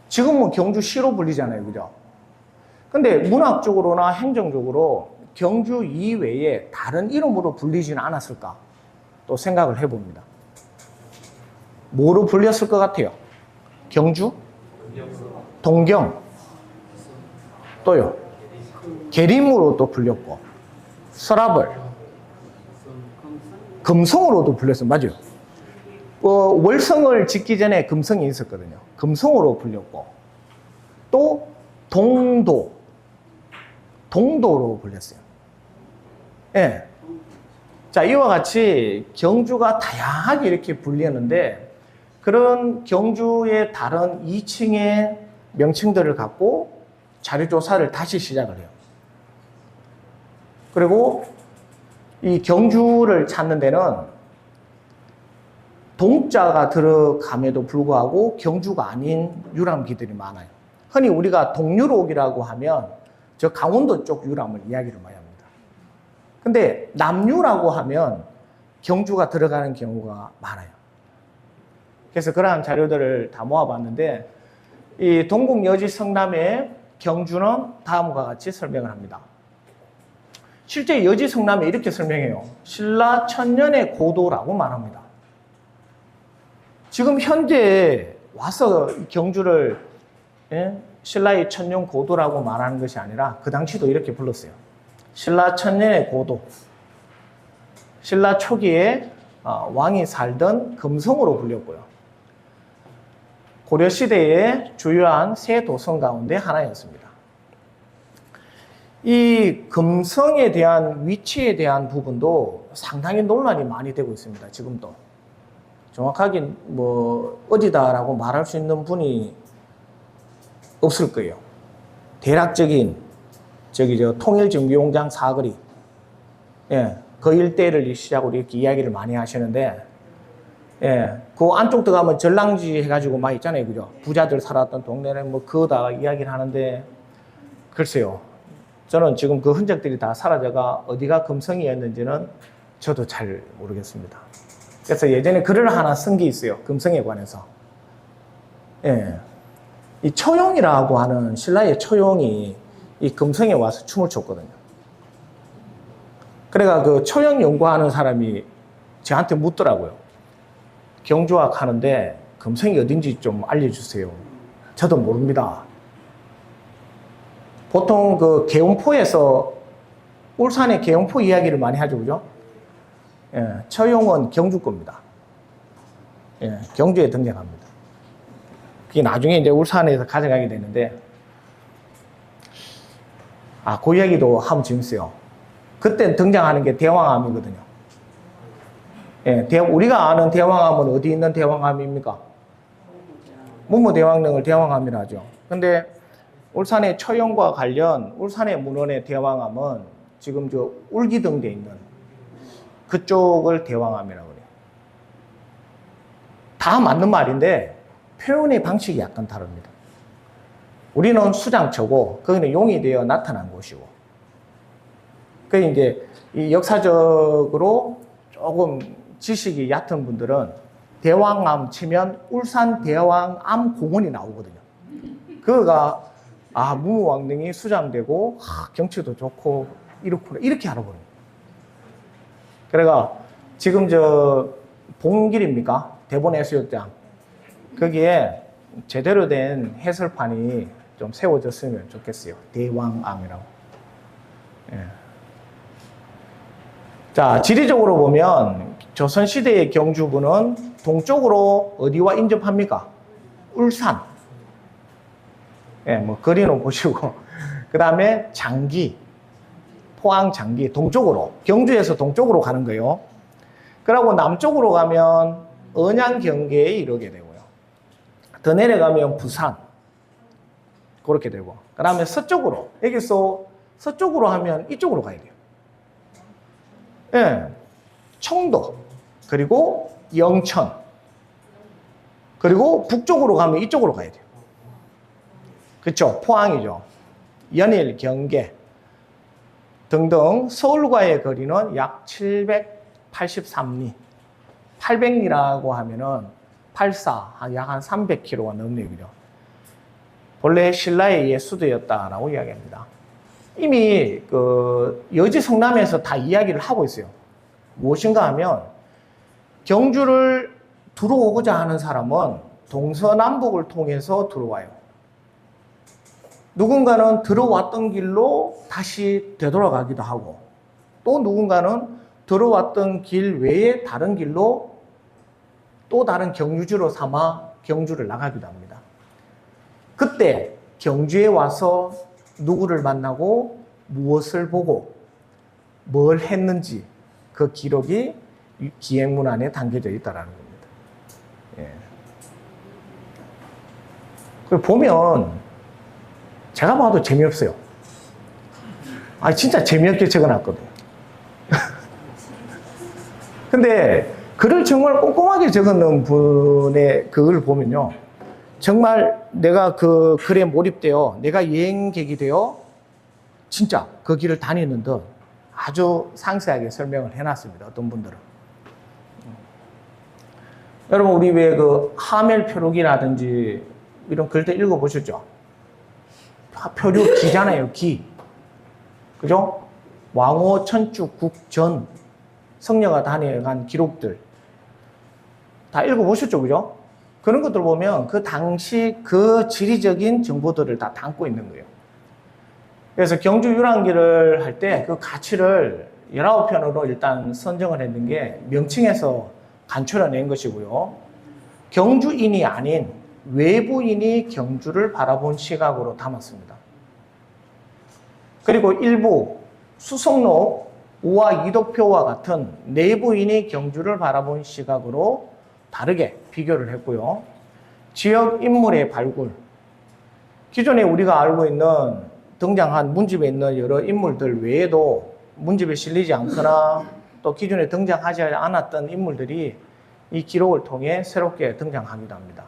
지금은 경주시로 불리잖아요, 그죠? 근데 문학적으로나 행정적으로 경주 이외에 다른 이름으로 불리지는 않았을까? 또 생각을 해봅니다. 뭐로 불렸을 것 같아요? 경주? 동경? 또요? 계림으로 또 불렸고 서라벌? 금성으로도 불렸어요. 맞아요. 월성을 짓기 전에 금성이 있었거든요. 금성으로 불렸고, 또 동도로 불렸어요. 예. 자, 이와 같이 경주가 다양하게 이렇게 불리는데, 그런 경주의 다른 2층의 명칭들을 갖고 자료조사를 다시 시작을 해요. 그리고 이 경주를 찾는 데는 동자가 들어감에도 불구하고 경주가 아닌 유람기들이 많아요. 흔히 우리가 동유록이라고 하면 저 강원도 쪽 유람을 이야기를 많이 합니다. 근데 남유라고 하면 경주가 들어가는 경우가 많아요. 그래서 그러한 자료들을 다 모아봤는데, 이 동국여지 성남의 경주는 다음과 같이 설명을 합니다. 실제 여지 성남에 이렇게 설명해요. 신라 천년의 고도라고 말합니다. 지금 현재 와서 경주를 신라의 천년 고도라고 말하는 것이 아니라 그 당시도 이렇게 불렀어요. 신라 천년의 고도. 신라 초기에 왕이 살던 금성으로 불렸고요. 고려시대의 주요한 세 도성 가운데 하나였습니다. 이 금성에 대한 위치에 대한 부분도 상당히 논란이 많이 되고 있습니다. 지금도. 정확하게 뭐 어디다라고 말할 수 있는 분이 없을 거예요. 대략적인 통일정비공장 사거리, 그 일대를 시작으로 이렇게 이야기를 많이 하시는데, 그 안쪽 들어가면 전랑지 해가지고 막 있잖아요, 그죠? 부자들 살았던 동네는 뭐 그거다 이야기를 하는데, 글쎄요. 저는 지금 그 흔적들이 다 사라져가 어디가 금성이었는지는 저도 잘 모르겠습니다. 그래서 예전에 글을 하나 쓴 게 있어요. 금성에 관해서. 이 초용이라고 하는 신라의 초용이 이 금성에 와서 춤을 췄거든요. 그래가 그 초용 연구하는 사람이 저한테 묻더라고요. 경주학 하는데 금성이 어딘지 좀 알려주세요. 저도 모릅니다. 보통 그 계엄포에서 울산의 계엄포 이야기를 많이 하죠, 그죠? 처용은 경주 겁니다. 경주에 등장합니다. 그게 나중에 이제 울산에서 가져가게 되는데, 그 이야기도 하면 재밌어요. 그때 등장하는 게 대왕암이거든요. 우리가 아는 대왕암은 어디 있는 대왕암입니까? 문무대왕릉을 대왕암이라 하죠. 근데 울산의 처용과 관련 울산의 문헌의 대왕암은 지금 저 울기등대에 있는 그쪽을 대왕암이라고 그래요. 다 맞는 말인데 표현의 방식이 약간 다릅니다. 우리는 수장처고 거기는 용이 되어 나타난 곳이고, 그 이제 이 역사적으로 조금 지식이 얕은 분들은 대왕암 치면 울산 대왕암 공원이 나오거든요. 그거가 문무왕릉이 수장되고 경치도 좋고 이렇구나 이렇게 알아버려요. 그래가 지금 저 봉길입니까? 대본해수욕장 거기에 제대로 된 해설판이 좀 세워졌으면 좋겠어요. 대왕암이라고. 자, 지리적으로 보면 조선시대의 경주군은 동쪽으로 어디와 인접합니까? 울산. 뭐 거리는 보시고, 그 다음에 장기, 포항 장기 동쪽으로, 경주에서 동쪽으로 가는 거예요. 그러고 남쪽으로 가면 언양 경계에 이르게 되고요. 더 내려가면 부산 그렇게 되고, 그 다음에 서쪽으로, 여기서 서쪽으로 하면 이쪽으로 가야 돼요. 청도, 그리고 영천, 그리고 북쪽으로 가면 이쪽으로 가야 돼요. 그렇죠? 포항이죠. 연일, 경계 등등 서울과의 거리는 약 783리. 800리라고 하면은 84, 약 한 300km가 넘네요. 그죠? 본래 신라의 옛 수도였다라고 이야기합니다. 이미 그 여지 성남에서 다 이야기를 하고 있어요. 무엇인가 하면 경주를 들어오고자 하는 사람은 동서남북을 통해서 들어와요. 누군가는 들어왔던 길로 다시 되돌아가기도 하고, 또 누군가는 들어왔던 길 외에 다른 길로 또 다른 경유지로 삼아 경주를 나가기도 합니다. 그때 경주에 와서 누구를 만나고 무엇을 보고 뭘 했는지 그 기록이 기행문 안에 담겨져 있다는 겁니다. 예. 그 보면 제가 봐도 재미없어요. 진짜 재미없게 적어놨거든요. 근데 글을 정말 꼼꼼하게 적어놓은 분의 그걸 보면요. 정말 내가 그 글에 몰입되어 내가 여행객이 되어 진짜 그 길을 다니는 듯 아주 상세하게 설명을 해놨습니다. 어떤 분들은. 여러분 우리 왜 그 하멜 표류기라든지 이런 글들 읽어보셨죠? 표류 기잖아요. 기. 그죠? 왕호 천축 국전 성녀가 다녀간 기록들 다 읽어보셨죠? 그죠? 그런 것들 보면 그 당시 그 지리적인 정보들을 다 담고 있는 거예요. 그래서 경주 유랑기를 할 때 그 가치를 19편으로 일단 선정을 했는 게 명칭에서 간추려낸 것이고요. 경주인이 아닌 외부인이 경주를 바라본 시각으로 담았습니다. 그리고 일부 수성록 우화 이덕표와 같은 내부인이 경주를 바라본 시각으로 다르게 비교를 했고요. 지역 인물의 발굴, 기존에 우리가 알고 있는 등장한 문집에 있는 여러 인물들 외에도 문집에 실리지 않거나 또 기존에 등장하지 않았던 인물들이 이 기록을 통해 새롭게 등장하기도 합니다.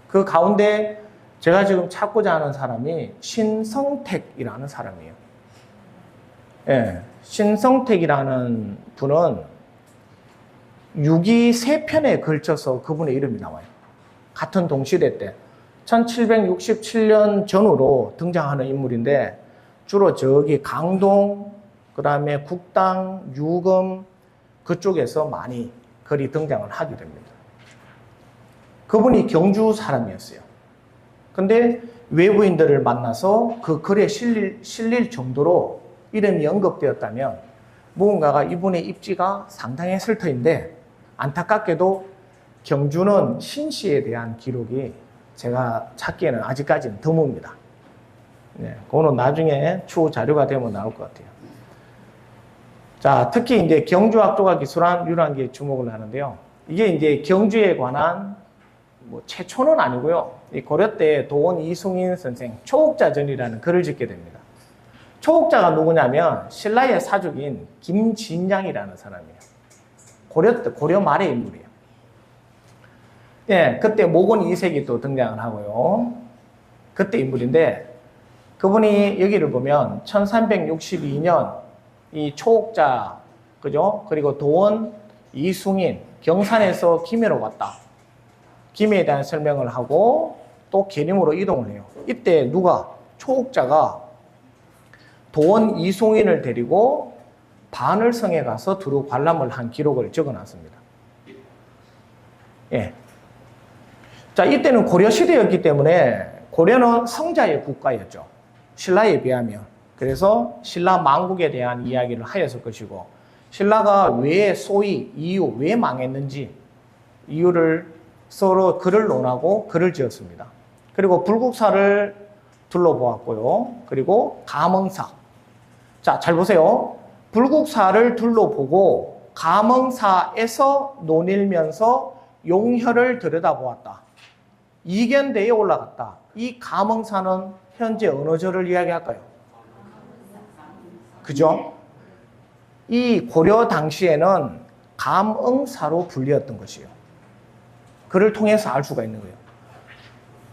그 가운데 제가 지금 찾고자 하는 사람이 신성택이라는 사람이에요. 예, 신성택이라는 분은 6기 3편에 걸쳐서 그분의 이름이 나와요. 같은 동시대 때 1767년 전후로 등장하는 인물인데 주로 저기 강동, 그 다음에 국당, 유금 그쪽에서 많이 글이 등장을 하게 됩니다. 그분이 경주 사람이었어요. 근데 외부인들을 만나서 그 글에 실릴 정도로 이름이 언급되었다면 무언가가 이분의 입지가 상당했을 터인데 안타깝게도 경주는 신시에 대한 기록이 제가 찾기에는 아직까지는 드뭅니다. 네, 그거는 나중에 추후 자료가 되면 나올 것 같아요. 자, 특히 이제 경주학조가 기술한 유랑기에 주목을 하는데요. 이게 이제 경주에 관한 최초는 아니고요. 이 고려 때 도원 이승인 선생 초옥자전이라는 글을 짓게 됩니다. 초옥자가 누구냐면 신라의 사족인 김진양이라는 사람이에요. 고려 말의 인물이에요. 예, 그때 모건 이색이 또 등장을 하고요. 그때 인물인데 그분이 여기를 보면 1362년 이 초옥자, 그죠? 그리고 도원 이승인 경산에서 김해로 갔다. 김해에 대한 설명을 하고 또 계림으로 이동을 해요. 이때 누가 초옥자가 도원 이승인을 데리고 반월성에 가서 두루 관람을 한 기록을 적어놨습니다. 예. 자, 이때는 고려 시대였기 때문에 고려는 성자의 국가였죠. 신라에 비하면. 그래서 신라 망국에 대한 이야기를 하였을 것이고 신라가 왜 소위 이유 왜 망했는지 이유를 서로 글을 논하고 글을 지었습니다. 그리고 불국사를 둘러보았고요. 그리고 감흥사. 자, 잘 보세요. 불국사를 둘러보고 감흥사에서 논일면서 용혈을 들여다보았다. 이견대에 올라갔다. 이 감흥사는 현재 어느 절을 이야기할까요? 그죠? 이 고려 당시에는 감응사로 불리었던 것이에요. 그를 통해서 알 수가 있는 거예요.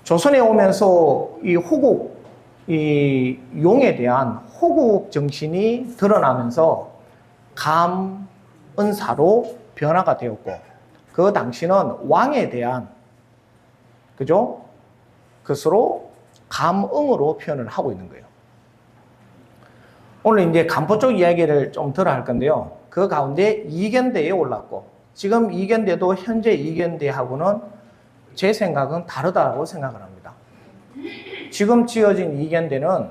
조선에 오면서 이 호국, 이 용에 대한 호국 정신이 드러나면서 감은사로 변화가 되었고, 그 당시는 왕에 대한, 그죠? 그것으로 감응으로 표현을 하고 있는 거예요. 오늘 이제 간포 쪽 이야기를 좀 들어 할 건데요. 그 가운데 이견대에 올랐고, 지금 이견대도 현재 이견대하고는 제 생각은 다르다고 생각을 합니다. 지금 지어진 이견대는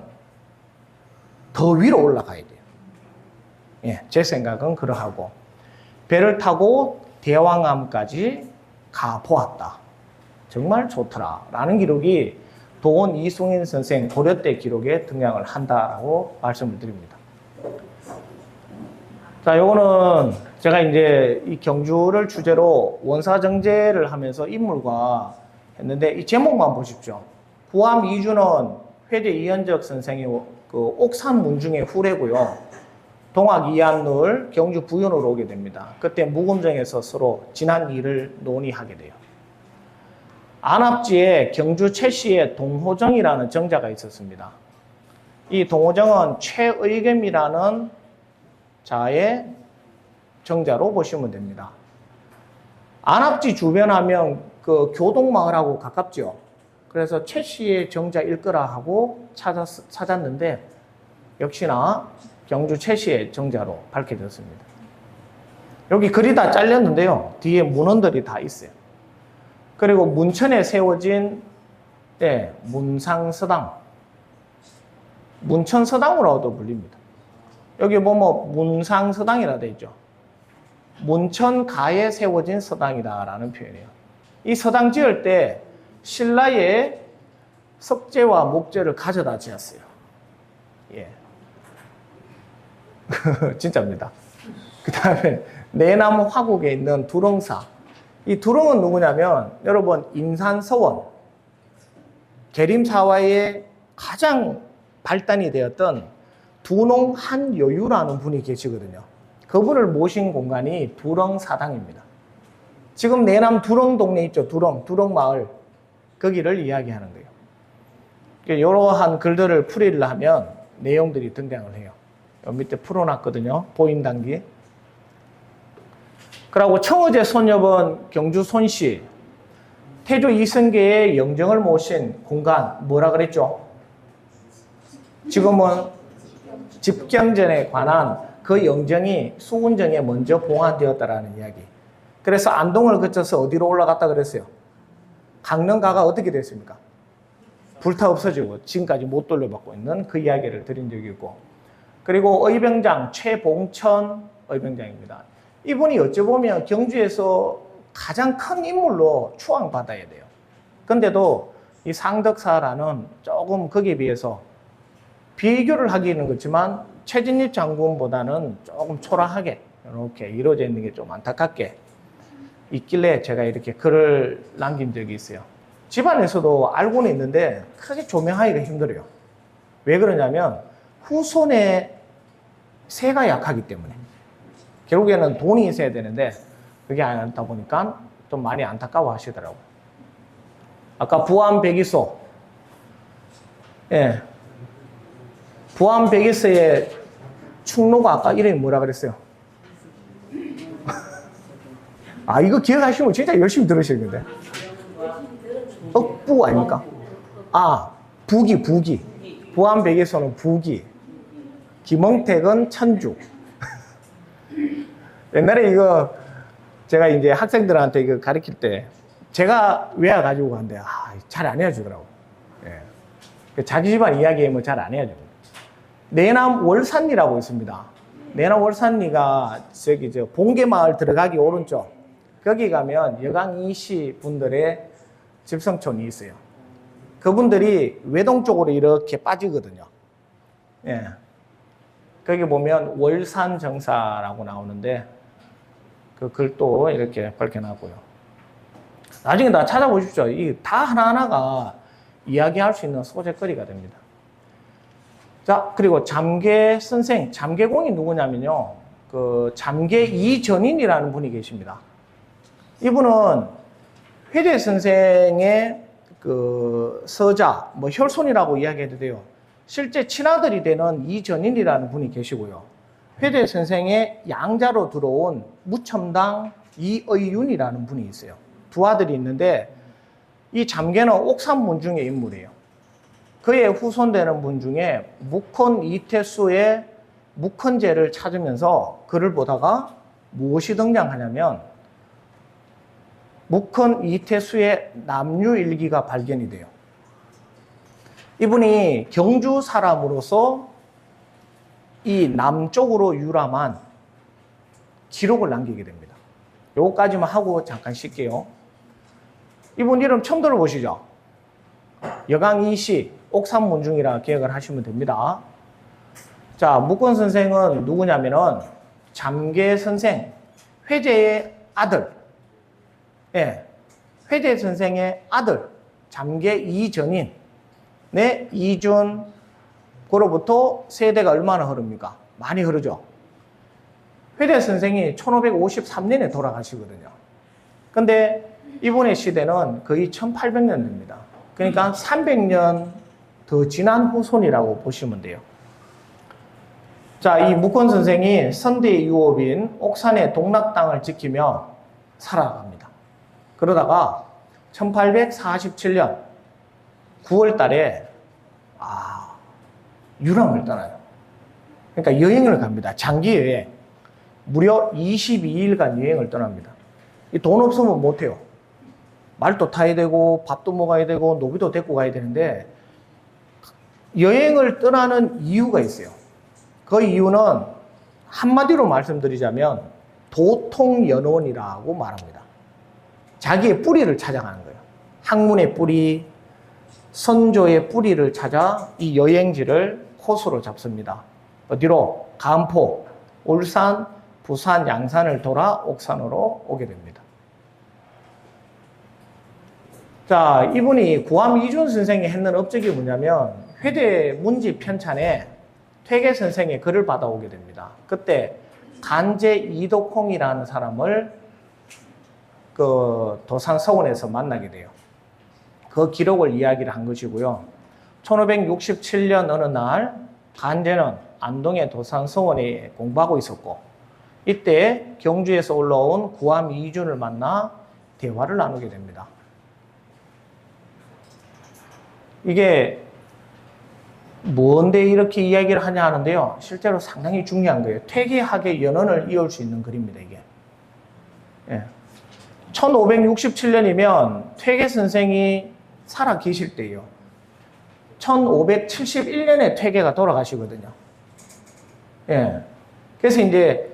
더 위로 올라가야 돼요. 예, 제 생각은 그러하고 배를 타고 대왕암까지 가보았다. 정말 좋더라. 라는 기록이 도원 이승인 선생 고려 때 기록에 등장을 한다라고 말씀을 드립니다. 자, 요거는 제가 이제 이 경주를 주제로 원사정제를 하면서 인물과 했는데 이 제목만 보십시오. 구암 이주는 회제 이현적 선생의 그 옥산 문중의 후래고요. 동학 이한룰 경주 부연으로 오게 됩니다. 그때 무금정에서 서로 지난 일을 논의하게 돼요. 안압지에 경주 최씨의 동호정이라는 정자가 있었습니다. 이 동호정은 최의겸이라는 자의 정자로 보시면 됩니다. 안압지 주변하면 그 교동마을하고 가깝죠. 그래서 최씨의 정자일 거라 하고 찾았는데 역시나 경주 최씨의 정자로 밝혀졌습니다. 여기 글이 다 잘렸는데요. 뒤에 문헌들이 다 있어요. 그리고 문천에 세워진 문상서당, 문천서당으로도 불립니다. 여기 보면 문상서당이라 되어 있죠. 문천가에 세워진 서당이다라는 표현이에요. 이 서당 지을 때 신라의 석재와 목재를 가져다 지었어요. 예. 진짜입니다. 그 다음에 내남 화곡에 있는 두렁사. 이 두렁은 누구냐면 여러분 인산서원, 계림사화의 가장 발단이 되었던 두농 한여유라는 분이 계시거든요. 그분을 모신 공간이 두렁사당입니다. 지금 내남 두렁 동네 있죠. 두렁 마을. 거기를 이야기하는 거예요. 이러한 글들을 풀이를 하면 내용들이 등장을 해요. 여기 밑에 풀어놨거든요. 보인단기. 그리고 청어제 손엽은 경주 손씨, 태조 이성계의 영정을 모신 공간, 뭐라 그랬죠? 지금은 집경전에 관한 그 영정이 수운정에 먼저 봉안되었다라는 이야기. 그래서 안동을 거쳐서 어디로 올라갔다 그랬어요? 강릉가가 어떻게 됐습니까? 불타 없어지고 지금까지 못 돌려받고 있는 그 이야기를 드린 적이 있고, 그리고 의병장 최봉천 의병장입니다. 이분이 어찌 보면 경주에서 가장 큰 인물로 추앙받아야 돼요. 근데도 이 상덕사라는 조금 거기에 비해서 비교를 하기는 그렇지만 최진립 장군보다는 조금 초라하게 이렇게 이루어져 있는 게 좀 안타깝게 있길래 제가 이렇게 글을 남긴 적이 있어요. 집안에서도 알고는 있는데 크게 조명하기가 힘들어요. 왜 그러냐면 후손의 세가 약하기 때문에. 결국에는 돈이 있어야 되는데 그게 않다 보니까 좀 많이 안타까워 하시더라고요. 아까 부암백이소. 예. 부암백이소의 충로가 아까 이름이 뭐라 그랬어요? 아, 이거 기억하시면 진짜 열심히 들으시는데. 억부 아닙니까? 아, 부기. 부암백이소는 부기. 김영택은 천주. 옛날에 이거 제가 이제 학생들한테 이거 가르칠 때 제가 외워 가지고 갔는데 잘 안 해주더라고. 예. 자기 집안 이야기하면 잘 안 해주고. 내남 월산리라고 있습니다. 내남 월산리가 저기 봉계마을 들어가기 오른쪽 거기 가면 여강이씨 분들의 집성촌이 있어요. 그분들이 외동 쪽으로 이렇게 빠지거든요. 예. 거기 보면 월산정사라고 나오는데 그 글도 이렇게 밝혀놨고요. 나중에 다 찾아보십시오. 이 다 하나하나가 이야기할 수 있는 소재거리가 됩니다. 자, 그리고 잠계 선생, 잠계공이 누구냐면요. 그 잠계 이전인이라는 분이 계십니다. 이분은 회대 선생의 그 서자, 뭐 혈손이라고 이야기해도 돼요. 실제 친아들이 되는 이전인이라는 분이 계시고요. 회대 선생의 양자로 들어온 무첨당 이의윤이라는 분이 있어요. 두 아들이 있는데 이 잠계는 옥산문중의 인물이에요. 그의 후손되는 분 중에 묵헌 이태수의 묵헌제를 찾으면서 글을 보다가 무엇이 등장하냐면 묵헌 이태수의 남유일기가 발견이 돼요. 이분이 경주 사람으로서 이 남쪽으로 유람한 기록을 남기게 됩니다. 요거까지만 하고 잠깐 쉴게요. 이분 이름 처음 들어보시죠? 여강이시, 옥산문중이라 기억을 하시면 됩니다. 자, 묵건 선생은 누구냐면은 잠계 선생, 회제의 아들, 예, 회제 선생의 아들, 잠계 이전인, 네, 이준, 그로부터 세대가 얼마나 흐릅니까? 많이 흐르죠. 회제 선생이 1553년에 돌아가시거든요. 근데 이분의 시대는 거의 1800년 됩니다. 그러니까 300년 더 지난 후손이라고 보시면 돼요. 자, 이 묵건 선생이 선대의 유업인 옥산의 동락 땅을 지키며 살아갑니다. 그러다가 1847년 9월 달에 유람을 떠나요. 그러니까 여행을 갑니다. 장기 여행. 무려 22일간 여행을 떠납니다. 돈 없으면 못해요. 말도 타야 되고 밥도 먹어야 되고 노비도 데리고 가야 되는데 여행을 떠나는 이유가 있어요. 그 이유는 한마디로 말씀드리자면 도통연원이라고 말합니다. 자기의 뿌리를 찾아가는 거예요. 학문의 뿌리, 선조의 뿌리를 찾아 이 여행지를 코스로 잡습니다. 어디로? 간포, 울산, 부산, 양산을 돌아 옥산으로 오게 됩니다. 자, 이분이 구암 이준 선생이 했는 업적이 뭐냐면 회대 문지 편찬에 퇴계 선생의 글을 받아오게 됩니다. 그때 간제 이덕홍이라는 사람을 그 도산서원에서 만나게 돼요. 그 기록을 이야기를 한 것이고요. 1567년 어느 날 간제는 안동의 도산서원에 공부하고 있었고 이때 경주에서 올라온 구암 이준을 만나 대화를 나누게 됩니다. 이게 뭔데 이렇게 이야기를 하냐 하는데요. 실제로 상당히 중요한 거예요. 퇴계학의 연원을 이을 수 있는 글입니다. 이게. 예. 1567년이면 퇴계 선생이 살아 계실 때예요. 1571년에 퇴계가 돌아가시거든요. 예. 그래서 이제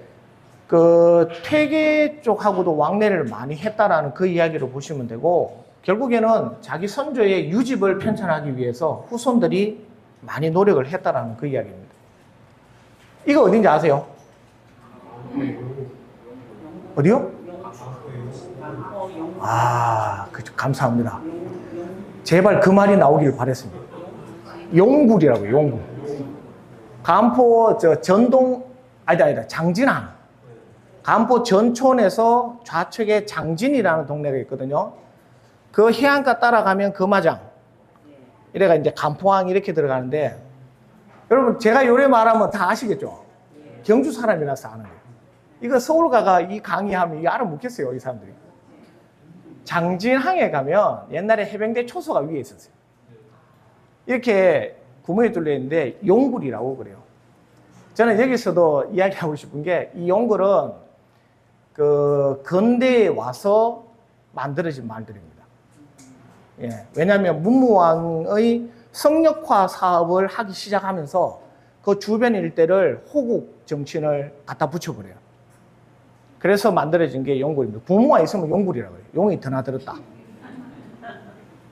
그 퇴계 쪽하고도 왕래를 많이 했다라는 그 이야기를 보시면 되고 결국에는 자기 선조의 유집을 편찬하기 위해서 후손들이 많이 노력을 했다라는 그 이야기입니다. 이거 어딘지 아세요? 어디요? 감사합니다. 제발 그 말이 나오길 바랬습니다. 용굴이라고요, 용굴. 간포 장진항. 간포 전촌에서 좌측에 장진이라는 동네가 있거든요. 그 해안가 따라가면 금화장. 이래가 이제 간포항 이렇게 들어가는데, 여러분, 제가 요래 말하면 다 아시겠죠? 경주 사람이라서 아는 거예요. 이거 서울 가가 이 강의하면 이거 알아먹겠어요, 이 사람들이. 장진항에 가면 옛날에 해병대 초소가 위에 있었어요. 이렇게 구멍이 뚫려 있는데 용굴이라고 그래요. 저는 여기서도 이야기하고 싶은 게 이 용굴은 그 근대에 와서 만들어진 말들입니다. 예, 왜냐하면 문무왕의 성역화 사업을 하기 시작하면서 그 주변 일대를 호국 정신을 갖다 붙여버려요. 그래서 만들어진 게 용굴입니다. 부모가 있으면 용굴이라고 해요. 용이 드나들었다.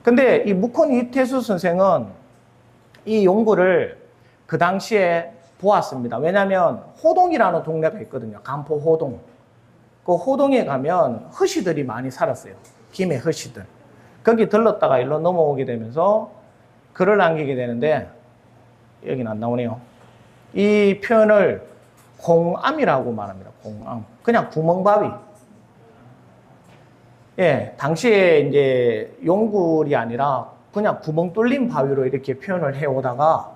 근데 이 묵헌 이태수 선생은 이 용굴을 그 당시에 보았습니다. 왜냐하면 호동이라는 동네가 있거든요. 간포 호동. 그 호동에 가면 허시들이 많이 살았어요. 김해 허시들. 거기 들렀다가 일로 넘어오게 되면서 글을 남기게 되는데 여기는 안 나오네요. 이 표현을 공암이라고 말합니다. 공암. 그냥 구멍바위. 예, 당시에 이제 용굴이 아니라 그냥 구멍 뚫린 바위로 이렇게 표현을 해오다가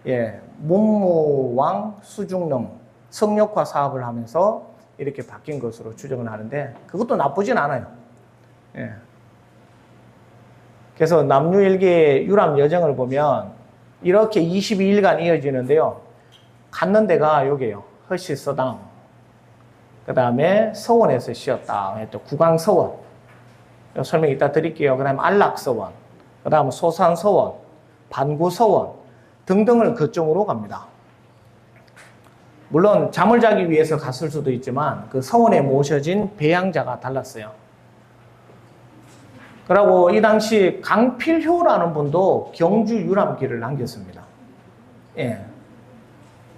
예, 문무왕 수중릉 성역화 사업을 하면서 이렇게 바뀐 것으로 추정을 하는데 그것도 나쁘진 않아요. 예. 그래서 남유일기의 유람 여정을 보면 이렇게 22일간 이어지는데요. 갔는 데가 여기에요. 허시서당. 그 다음에 서원에서 쉬었다. 또 구강서원. 설명 이따 드릴게요. 그 다음에 안락서원. 그 다음 소산서원. 반구서원. 등등을 거점으로 갑니다. 물론 잠을 자기 위해서 갔을 수도 있지만 그 서원에 모셔진 배양자가 달랐어요. 그리고 이 당시 강필효라는 분도 경주 유람기를 남겼습니다. 예.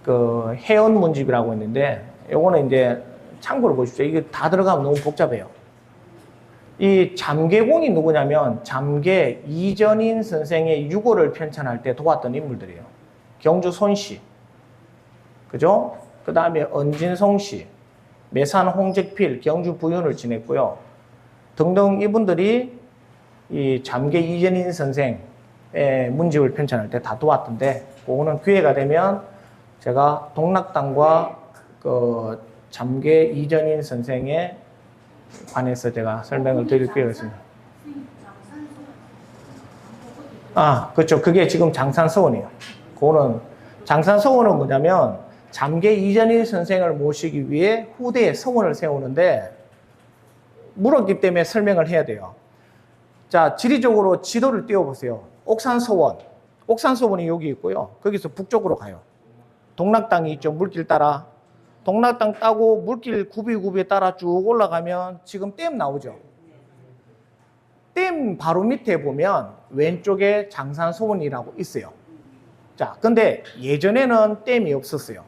그 해운 문집이라고 있는데 요거는 이제 참고로 보십시오. 이게 다 들어가면 너무 복잡해요. 이 잠계공이 누구냐면 잠계 이전인 선생의 유고를 편찬할 때 도왔던 인물들이에요. 경주 손씨, 그죠? 그 다음에 언진송 씨, 매산 홍적필, 경주 부윤을 지냈고요. 등등 이분들이 이 잠계 이전인 선생의 문집을 편찬할 때 다 도왔던데, 그거는 기회가 되면 제가 동락당과 그 잠계 이전인 선생에 관해서 제가 설명을 드릴 기회가 있습니다. 아, 그렇죠. 그게 지금 장산서원이에요. 그거는 장산서원은 뭐냐면 잠계 이전인 선생을 모시기 위해 후대에 서원을 세우는데 물었기 때문에 설명을 해야 돼요. 자, 지리적으로 지도를 띄워보세요. 옥산서원. 옥산서원이 여기 있고요. 거기서 북쪽으로 가요. 동락당이 있죠. 물길 따라. 동락당 따고 물길 굽이굽이 따라 쭉 올라가면 지금 댐 나오죠. 댐 바로 밑에 보면 왼쪽에 장산서원이라고 있어요. 자, 근데 예전에는 댐이 없었어요.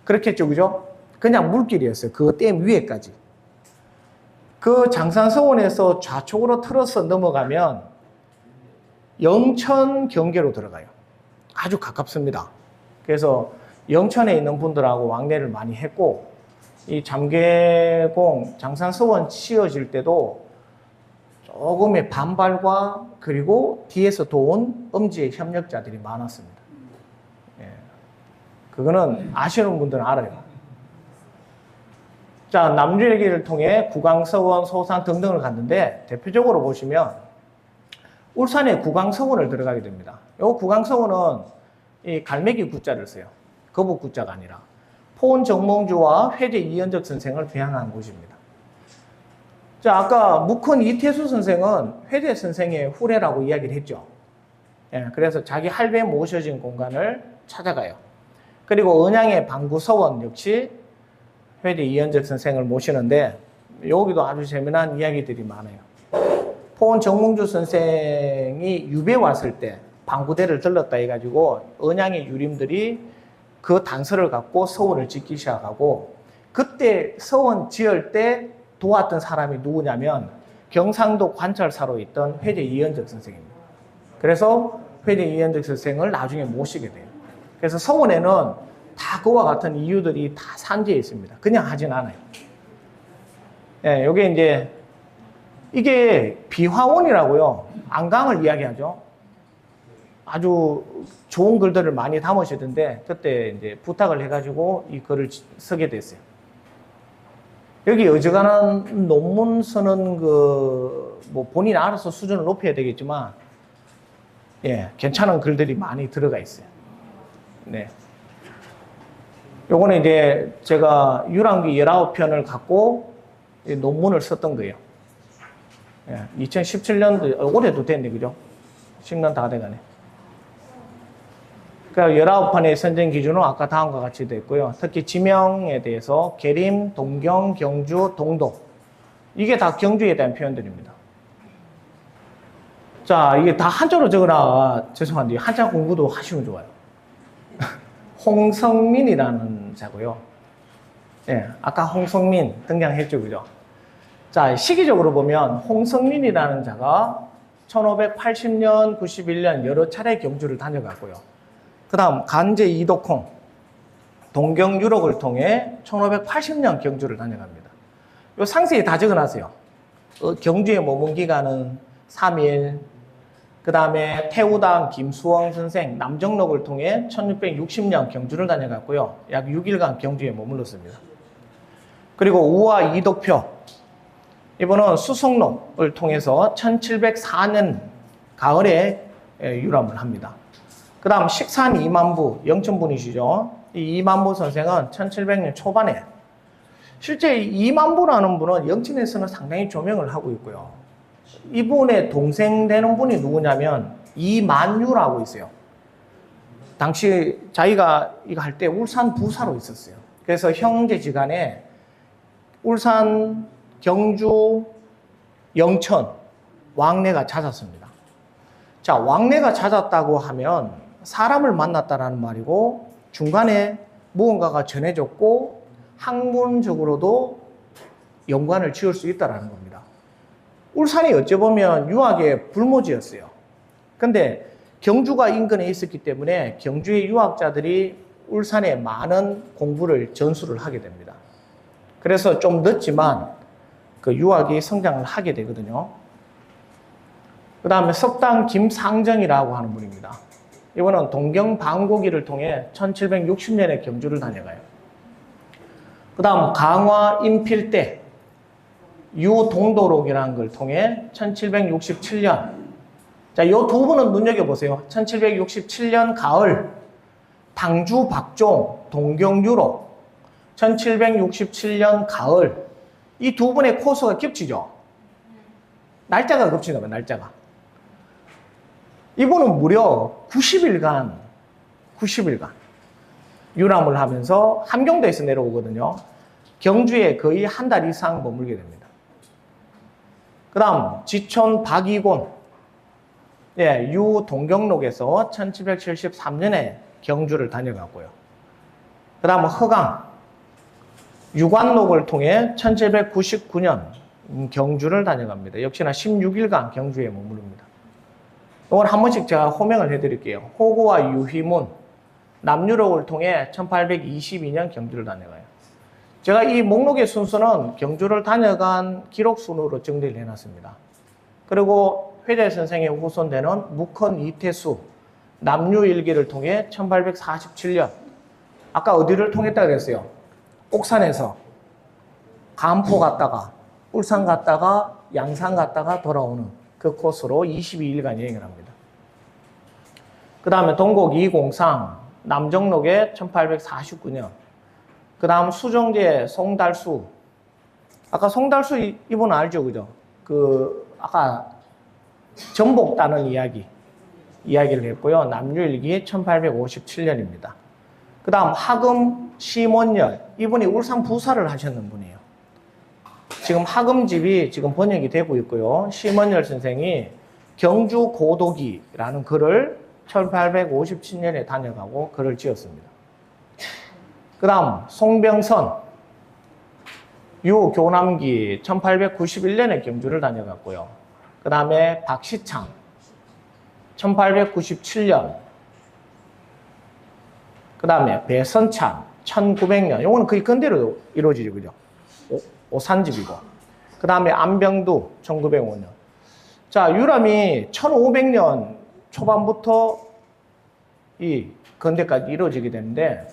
그렇겠죠, 그죠? 그냥 물길이었어요. 그 댐 위에까지. 그 장산서원에서 좌측으로 틀어서 넘어가면 영천 경계로 들어가요. 아주 가깝습니다. 그래서 영천에 있는 분들하고 왕래를 많이 했고, 이 잠계공, 장산서원 치어질 때도 조금의 반발과 그리고 뒤에서 도운 엄지의 협력자들이 많았습니다. 예. 그거는 아시는 분들은 알아요. 자, 남주 얘기를 통해 구강서원, 소산 등등을 갔는데 대표적으로 보시면 울산에 구강서원을 들어가게 됩니다. 이 구강서원은 이 갈매기 구자를 써요. 거북 구자가 아니라 포원 정몽주와 회제 이현적 선생을 배양한 곳입니다. 자, 아까 묵헌 이태수 선생은 회제 선생의 후례라고 이야기를 했죠. 예, 그래서 자기 할배 모셔진 공간을 찾아가요. 그리고 언양의 방구서원 역시 회제 이현적 선생을 모시는데 여기도 아주 재미난 이야기들이 많아요. 포원 정몽주 선생이 유배 왔을 때 방구대를 들렀다 해가지고 언양의 유림들이 그 단서를 갖고 서원을 짓기 시작하고, 그때 서원 지을 때 도왔던 사람이 누구냐면 경상도 관찰사로 있던 회제 이현적 선생입니다. 그래서 회제 이현적 선생을 나중에 모시게 돼요. 그래서 서원에는 다 그와 같은 이유들이 다 산재해 있습니다. 그냥 하진 않아요. 예, 요게 이제 이게 비화원이라고요. 안강을 이야기하죠. 아주 좋은 글들을 많이 담으시던데 그때 이제 부탁을 해가지고 이 글을 쓰게 됐어요. 여기 어지간한 논문 쓰는 뭐 본인이 알아서 수준을 높여야 되겠지만, 예, 괜찮은 글들이 많이 들어가 있어요. 네. 요거는 이제 제가 유람기 19편을 갖고 논문을 썼던 거예요. 예, 2017년도, 올해도 됐네, 그죠? 10년 다 돼가네. 그러니까 19편의 선정 기준은 아까 다음과 같이 됐고요. 특히 지명에 대해서 계림, 동경, 경주, 동도. 이게 다 경주에 대한 표현들입니다. 자, 이게 다 한자로 적어놔. 죄송한데 한자 공부도 하시면 좋아요. 홍성민이라는 자고요. 예, 아까 홍성민 등장했죠, 그죠? 자, 시기적으로 보면 홍성민이라는 자가 1580년, 91년 여러 차례 경주를 다녀갔고요. 그 다음 간제 이덕홍, 동경 유록을 통해 1580년 경주를 다녀갑니다. 요 상세히 다 적어놨어요. 경주에 머문 기간은 3일, 그 다음에 태우당 김수홍 선생, 남정록을 통해 1660년 경주를 다녀갔고요. 약 6일간 경주에 머물렀습니다. 그리고 우화 이덕표, 이분은 수송록을 통해서 1704년 가을에 유람을 합니다. 그 다음 식산 이만부, 영천분이시죠. 이 이만부 선생은 1700년 초반에, 실제 이만부라는 분은 영천에서는 상당히 조명을 하고 있고요. 이분의 동생 되는 분이 누구냐면 이만유라고 있어요. 당시 자기가 이거 할 때 울산 부사로 있었어요. 그래서 형제지간에 울산, 경주, 영천, 왕래가 찾았습니다. 자, 왕래가 찾았다고 하면 사람을 만났다라는 말이고 중간에 무언가가 전해졌고 학문적으로도 연관을 지을 수 있다는 겁니다. 울산이 어찌 보면 유학의 불모지였어요. 근데 경주가 인근에 있었기 때문에 경주의 유학자들이 울산에 많은 공부를 전수를 하게 됩니다. 그래서 좀 늦지만 그 유학이 성장을 하게 되거든요. 그 다음에 석당 김상정이라고 하는 분입니다. 이분은 동경방고기를 통해 1760년에 경주를 다녀가요. 그 다음 강화 인필대 유동도록이라는 걸 통해 1767년, 자, 이 두 분은 눈여겨보세요. 1767년 가을 당주 박종 동경유로 1767년 가을 이 두 분의 코스가 겹치죠. 날짜가 겹치나 봐요. 날짜가. 이분은 무려 90일간 유람을 하면서 함경도에서 내려오거든요. 경주에 거의 한 달 이상 머물게 됩니다. 그 다음 지촌 박이곤, 예, 유동경록에서 1773년에 경주를 다녀갔고요. 그 다음 허강, 유관록을 통해 1799년 경주를 다녀갑니다. 역시나 16일간 경주에 머무릅니다. 이건 한 번씩 제가 호명을 해드릴게요. 호고와 유희문, 남유록을 통해 1822년 경주를 다녀가요. 제가 이 목록의 순서는 경주를 다녀간 기록 순으로 정리를 해놨습니다. 그리고 회대 선생의 후손되는 묵헌 이태수, 남유일기를 통해 1847년, 아까 어디를 통했다 그랬어요? 옥산에서 간포 갔다가 울산 갔다가 양산 갔다가 돌아오는 그 코스로 22일간 여행을 합니다. 그 다음에 동곡 203, 남정록에 1849년, 그 다음 수정제 송달수, 아까 송달수 이분 알죠, 그죠? 아까 전복 따는 이야기를 했고요. 남유일기 1857년입니다. 그 다음 하금 심원열, 이분이 울산 부사를 하셨는 분이에요. 지금 하금집이 지금 번역이 되고 있고요. 심원열 선생이 경주 고도기라는 글을 1857년에 다녀가고 글을 지었습니다. 그 다음 송병선, 유교남기 1891년에 경주를 다녀갔고요. 그 다음에 박시창 1897년, 그 다음에 배선찬 1900년, 이거는 거의 근대로 이루어지죠, 그죠? 오산집이고. 그 다음에 안병두 1905년. 자, 유람이 1500년 초반부터 이 근대까지 이루어지게 되는데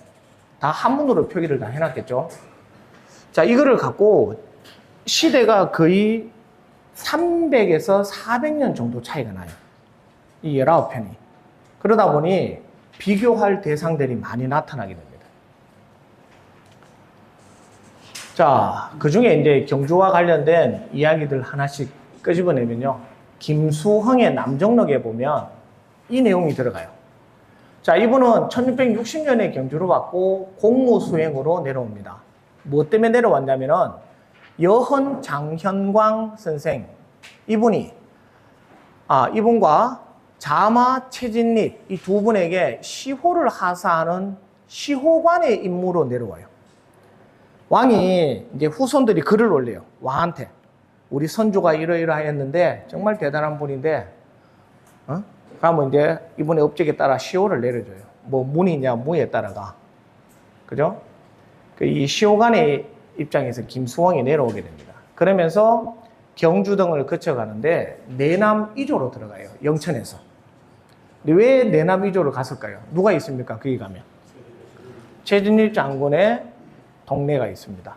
다 한문으로 표기를 다 해놨겠죠. 자, 이거를 갖고 시대가 거의 300에서 400년 정도 차이가 나요. 이 19편이. 그러다 보니 비교할 대상들이 많이 나타나게 됩니다. 자, 그 중에 이제 경주와 관련된 이야기들 하나씩 끄집어내면요. 김수흥의 남정록에 보면 이 내용이 들어가요. 자, 이분은 1660년에 경주를 받고 공무수행으로 내려옵니다. 뭐 때문에 내려왔냐면은 여헌 장현광 선생, 이분과 자마 최진립 이 두 분에게 시호를 하사하는 시호관의 임무로 내려와요. 왕이 이제 후손들이 글을 올려요. 왕한테. 우리 선조가 이러이러하였는데 정말 대단한 분인데, 그러면 이제 이분의 업적에 따라 시호를 내려줘요. 뭐 문이냐 무에 따라가. 그죠? 이 시호관의 입장에서 김수홍이 내려오게 됩니다. 그러면서 경주 등을 거쳐가는데 내남 2조로 들어가요. 영천에서. 근데 왜 내남 2조로 갔을까요? 누가 있습니까? 거기 가면. 최진립 장군의 동네가 있습니다.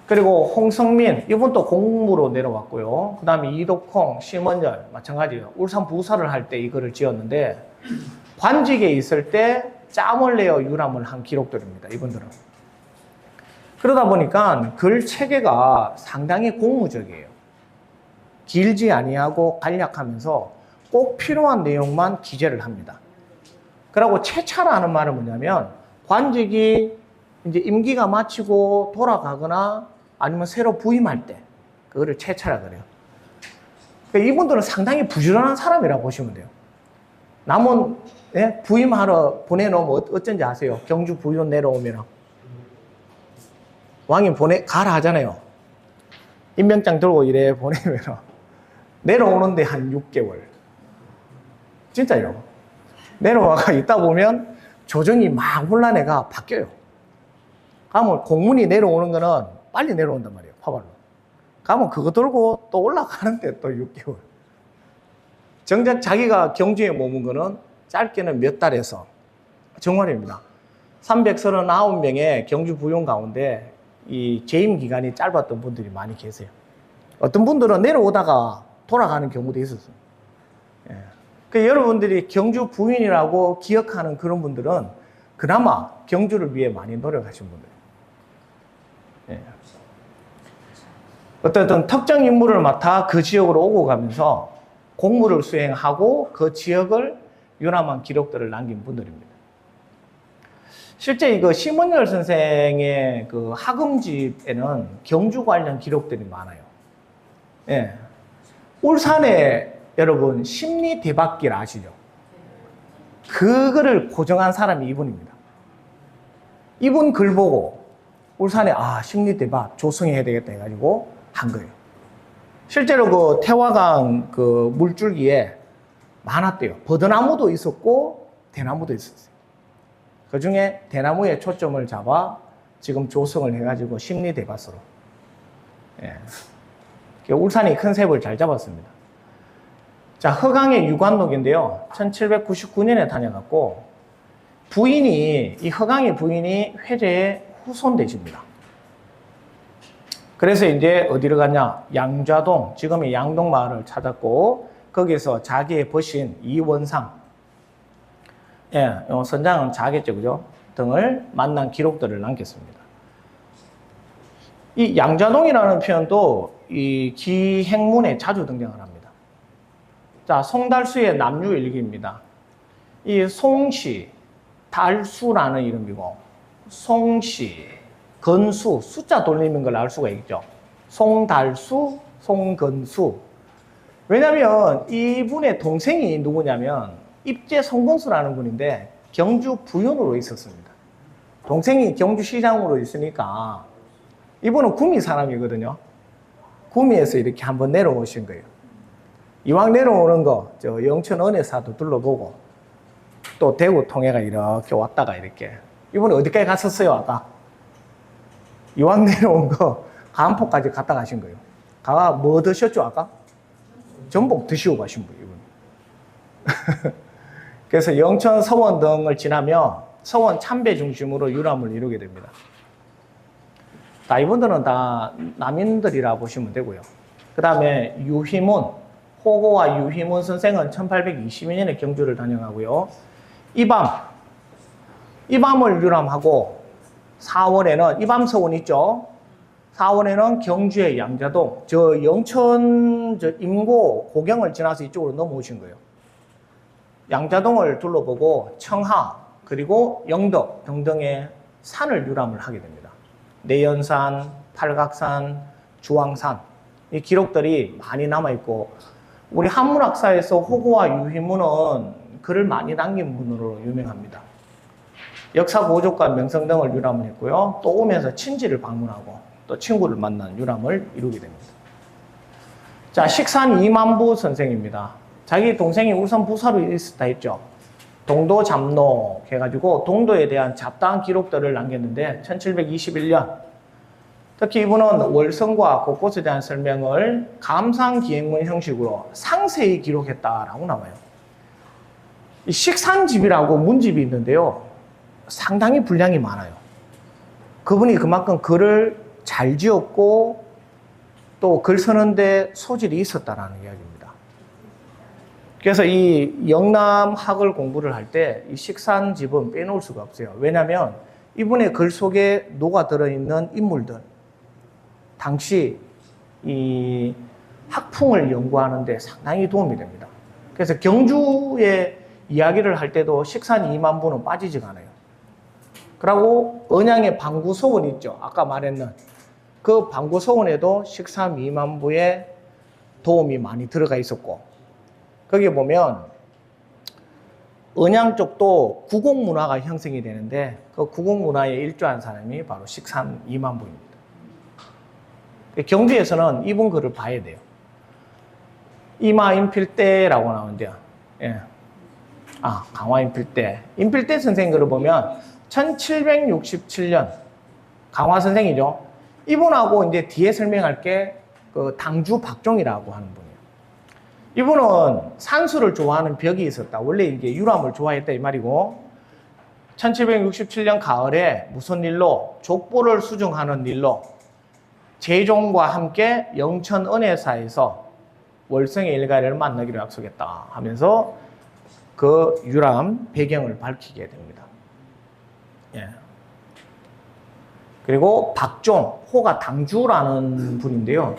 그리고 홍성민, 이분도 공무로 내려왔고요. 그 다음에 이덕홍, 심원열, 마찬가지예요. 울산 부사를 할 때 이거를 지었는데 관직에 있을 때 짬을 내어 유람을 한 기록들입니다. 이분들은. 그러다 보니까 글 체계가 상당히 공무적이에요. 길지 아니하고 간략하면서 꼭 필요한 내용만 기재를 합니다. 그리고 채차라는 말은 뭐냐면 관직이 이제 임기가 마치고 돌아가거나 아니면 새로 부임할 때 그거를 채차라 그래요. 그러니까 이분들은 상당히 부지런한 사람이라고 보시면 돼요. 남은 부임하러 보내놓으면 어쩐지 아세요? 경주 부임 내려오면 왕이 가라 하잖아요. 임명장 들고 이래 보내면 내려오는데 한 6개월. 진짜요. 내려와가 있다 보면 조정이 막 혼란해가 바뀌어요. 가면 공문이 내려오는 거는 빨리 내려온단 말이에요. 파발로. 가면 그거 들고 또 올라가는데 또 6개월. 정작 자기가 경주에 머문 거는 짧게는 몇 달에서 정말입니다. 339명의 경주 부용 가운데 이 재임 기간이 짧았던 분들이 많이 계세요. 어떤 분들은 내려오다가 돌아가는 경우도 있었어요. 예. 그 여러분들이 경주 부인이라고 기억하는 그런 분들은 그나마 경주를 위해 많이 노력하신 분들이에요. 예. 어떤 특정 임무를 맡아 그 지역으로 오고 가면서 공무를 수행하고 그 지역을 유남한 기록들을 남긴 분들입니다. 실제 이거 심은열 선생의 그 학음집에는 경주 관련 기록들이 많아요. 예. 울산에 여러분 심리 대박길 아시죠? 그거를 고정한 사람이 이분입니다. 이분 글 보고 울산에 심리 대박 조성해야 되겠다 해가지고 한 거예요. 실제로 그 태화강 그 물줄기에 많았대요. 버드나무도 있었고 대나무도 있었어요. 그 중에 대나무에 초점을 잡아 지금 조성을 해가지고 심리 대밭으로. 예. 울산이 컨셉을 잘 잡았습니다. 자, 허강의 유관록인데요. 1799년에 다녀갔고, 이 허강의 부인이 회제의 후손 되십니다. 그래서 이제 어디로 갔냐? 양좌동, 지금의 양동 마을을 찾았고, 거기서 자기의 벗인 이원상, 선장은 자겠죠, 그죠? 등을 만난 기록들을 남겼습니다. 이 양좌동이라는 표현도 이 기행문에 자주 등장을 합니다. 자, 송달수의 남유일기입니다. 이 송씨, 달수라는 이름이고, 송씨, 건수, 숫자 돌리는 걸 알 수가 있죠. 송달수, 송건수. 왜냐면 이분의 동생이 누구냐면 입제 송건수라는 분인데 경주 부윤으로 있었습니다. 동생이 경주시장으로 있으니까 이분은 구미 사람이거든요. 구미에서 이렇게 한번 내려오신 거예요. 이왕 내려오는 거, 영천 은혜사도 둘러보고, 또 대구 통해가 이렇게 왔다가 이렇게. 이분은 어디까지 갔었어요, 아까? 이왕 내려온 거, 간포까지 갔다 가신 거예요. 가가 뭐 드셨죠, 아까? 전복 드시고 가신 분이에요, 이분. 그래서 영천, 서원 등을 지나며 서원 참배 중심으로 유람을 이루게 됩니다. 자, 이분들은 다 남인들이라 보시면 되고요. 그 다음에 유희문, 호고와 유희문 선생은 1822년에 경주를 다녀가고요. 이밤을 유람하고 4월에는 이밤서원 있죠. 4월에는 경주의 양자동, 영천 임고 고경을 지나서 이쪽으로 넘어오신 거예요. 양자동을 둘러보고 청하 그리고 영덕 등등의 산을 유람을 하게 됩니다. 내연산, 팔각산, 주황산 이 기록들이 많이 남아있고 우리 한문학사에서 호고와 유희문은 글을 많이 남긴 분으로 유명합니다. 역사 고족과 명성 등을 유람을 했고요. 또 오면서 친지를 방문하고 또 친구를 만난 유람을 이루게 됩니다. 자, 식산 이만부 선생입니다. 자기 동생이 울산 부사로 있었다 했죠. 동도 잡록 해가지고 동도에 대한 잡다한 기록들을 남겼는데 1721년 특히 이분은 월성과 곳곳에 대한 설명을 감상기행문 형식으로 상세히 기록했다라고 나와요. 이 식산집이라고 문집이 있는데요. 상당히 분량이 많아요. 그분이 그만큼 글을 잘 지었고 또 글 쓰는데 소질이 있었다라는 이야기입니다. 그래서 이 영남학을 공부를 할 때 이 식산집은 빼놓을 수가 없어요. 왜냐하면 이분의 글 속에 녹아 들어있는 인물들, 당시 이 학풍을 연구하는 데 상당히 도움이 됩니다. 그래서 경주의 이야기를 할 때도 식산 2만 부는 빠지지가 않아요. 그리고 언양의 방구소원 있죠. 아까 말했는 그 방구소원에도 식산 2만 부의 도움이 많이 들어가 있었고, 거기 보면 언양 쪽도 구공문화가 형성이 되는데 그 구공문화에 일조한 사람이 바로 식산 2만 부입니다. 경주에서는 이분 글을 봐야 돼요. 이마인필대라고 나오는데요. 예. 강화인필대. 인필대 선생 글을 보면 1767년 강화 선생이죠. 이분하고 이제 뒤에 설명할 게 그 당주 박종이라고 하는 분이에요. 이분은 산수를 좋아하는 벽이 있었다. 원래 이게 유람을 좋아했다 이 말이고, 1767년 가을에 무슨 일로 족보를 수정하는 일로 재종과 함께 영천 은혜사에서 월성의 일가를 만나기로 약속했다 하면서 그 유람 배경을 밝히게 됩니다. 예. 그리고 박종, 호가 당주라는 분인데요.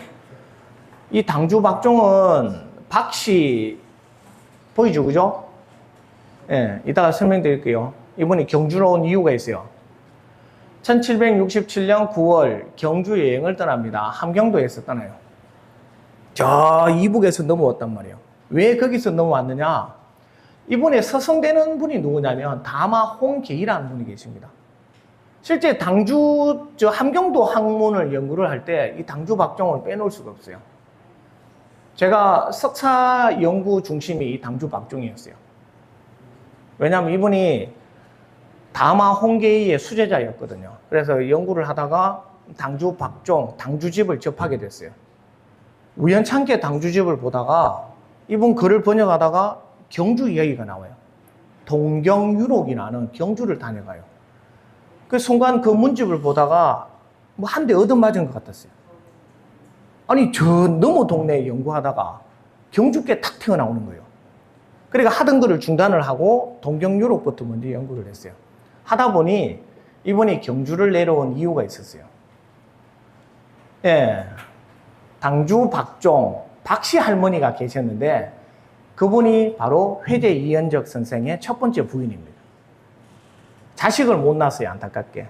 이 당주 박종은 박씨 보이죠, 그죠? 예, 이따가 설명드릴게요. 이분이 경주로 온 이유가 있어요. 1767년 9월 경주 여행을 떠납니다. 함경도에서 떠나요. 저 이북에서 넘어왔단 말이에요. 왜 거기서 넘어왔느냐? 이분의 서성되는 분이 누구냐면 다마 홍계이라는 분이 계십니다. 실제 당주, 함경도 학문을 연구를 할 때 이 당주 박종을 빼놓을 수가 없어요. 제가 석사 연구 중심이 이 당주 박종이었어요. 왜냐하면 이분이 다마 홍계이의 수제자였거든요. 그래서 연구를 하다가 당주 박종, 당주집을 접하게 됐어요. 우연찮게 당주집을 보다가 이분 글을 번역하다가 경주 이야기가 나와요. 동경유록이라는 경주를 다녀가요. 그 순간 그 문집을 보다가 뭐 한 대 얻어맞은 것 같았어요. 아니 저 너머 동네에 연구하다가 경주께 탁 튀어나오는 거예요. 그러니까 하던 거를 중단을 하고 동경유록부터 먼저 연구를 했어요. 하다 보니 이분이 경주를 내려온 이유가 있었어요. 예, 당주 박종, 박씨 할머니가 계셨는데 그분이 바로 회제 이현적 선생의 첫 번째 부인입니다. 자식을 못 낳았어요, 안타깝게.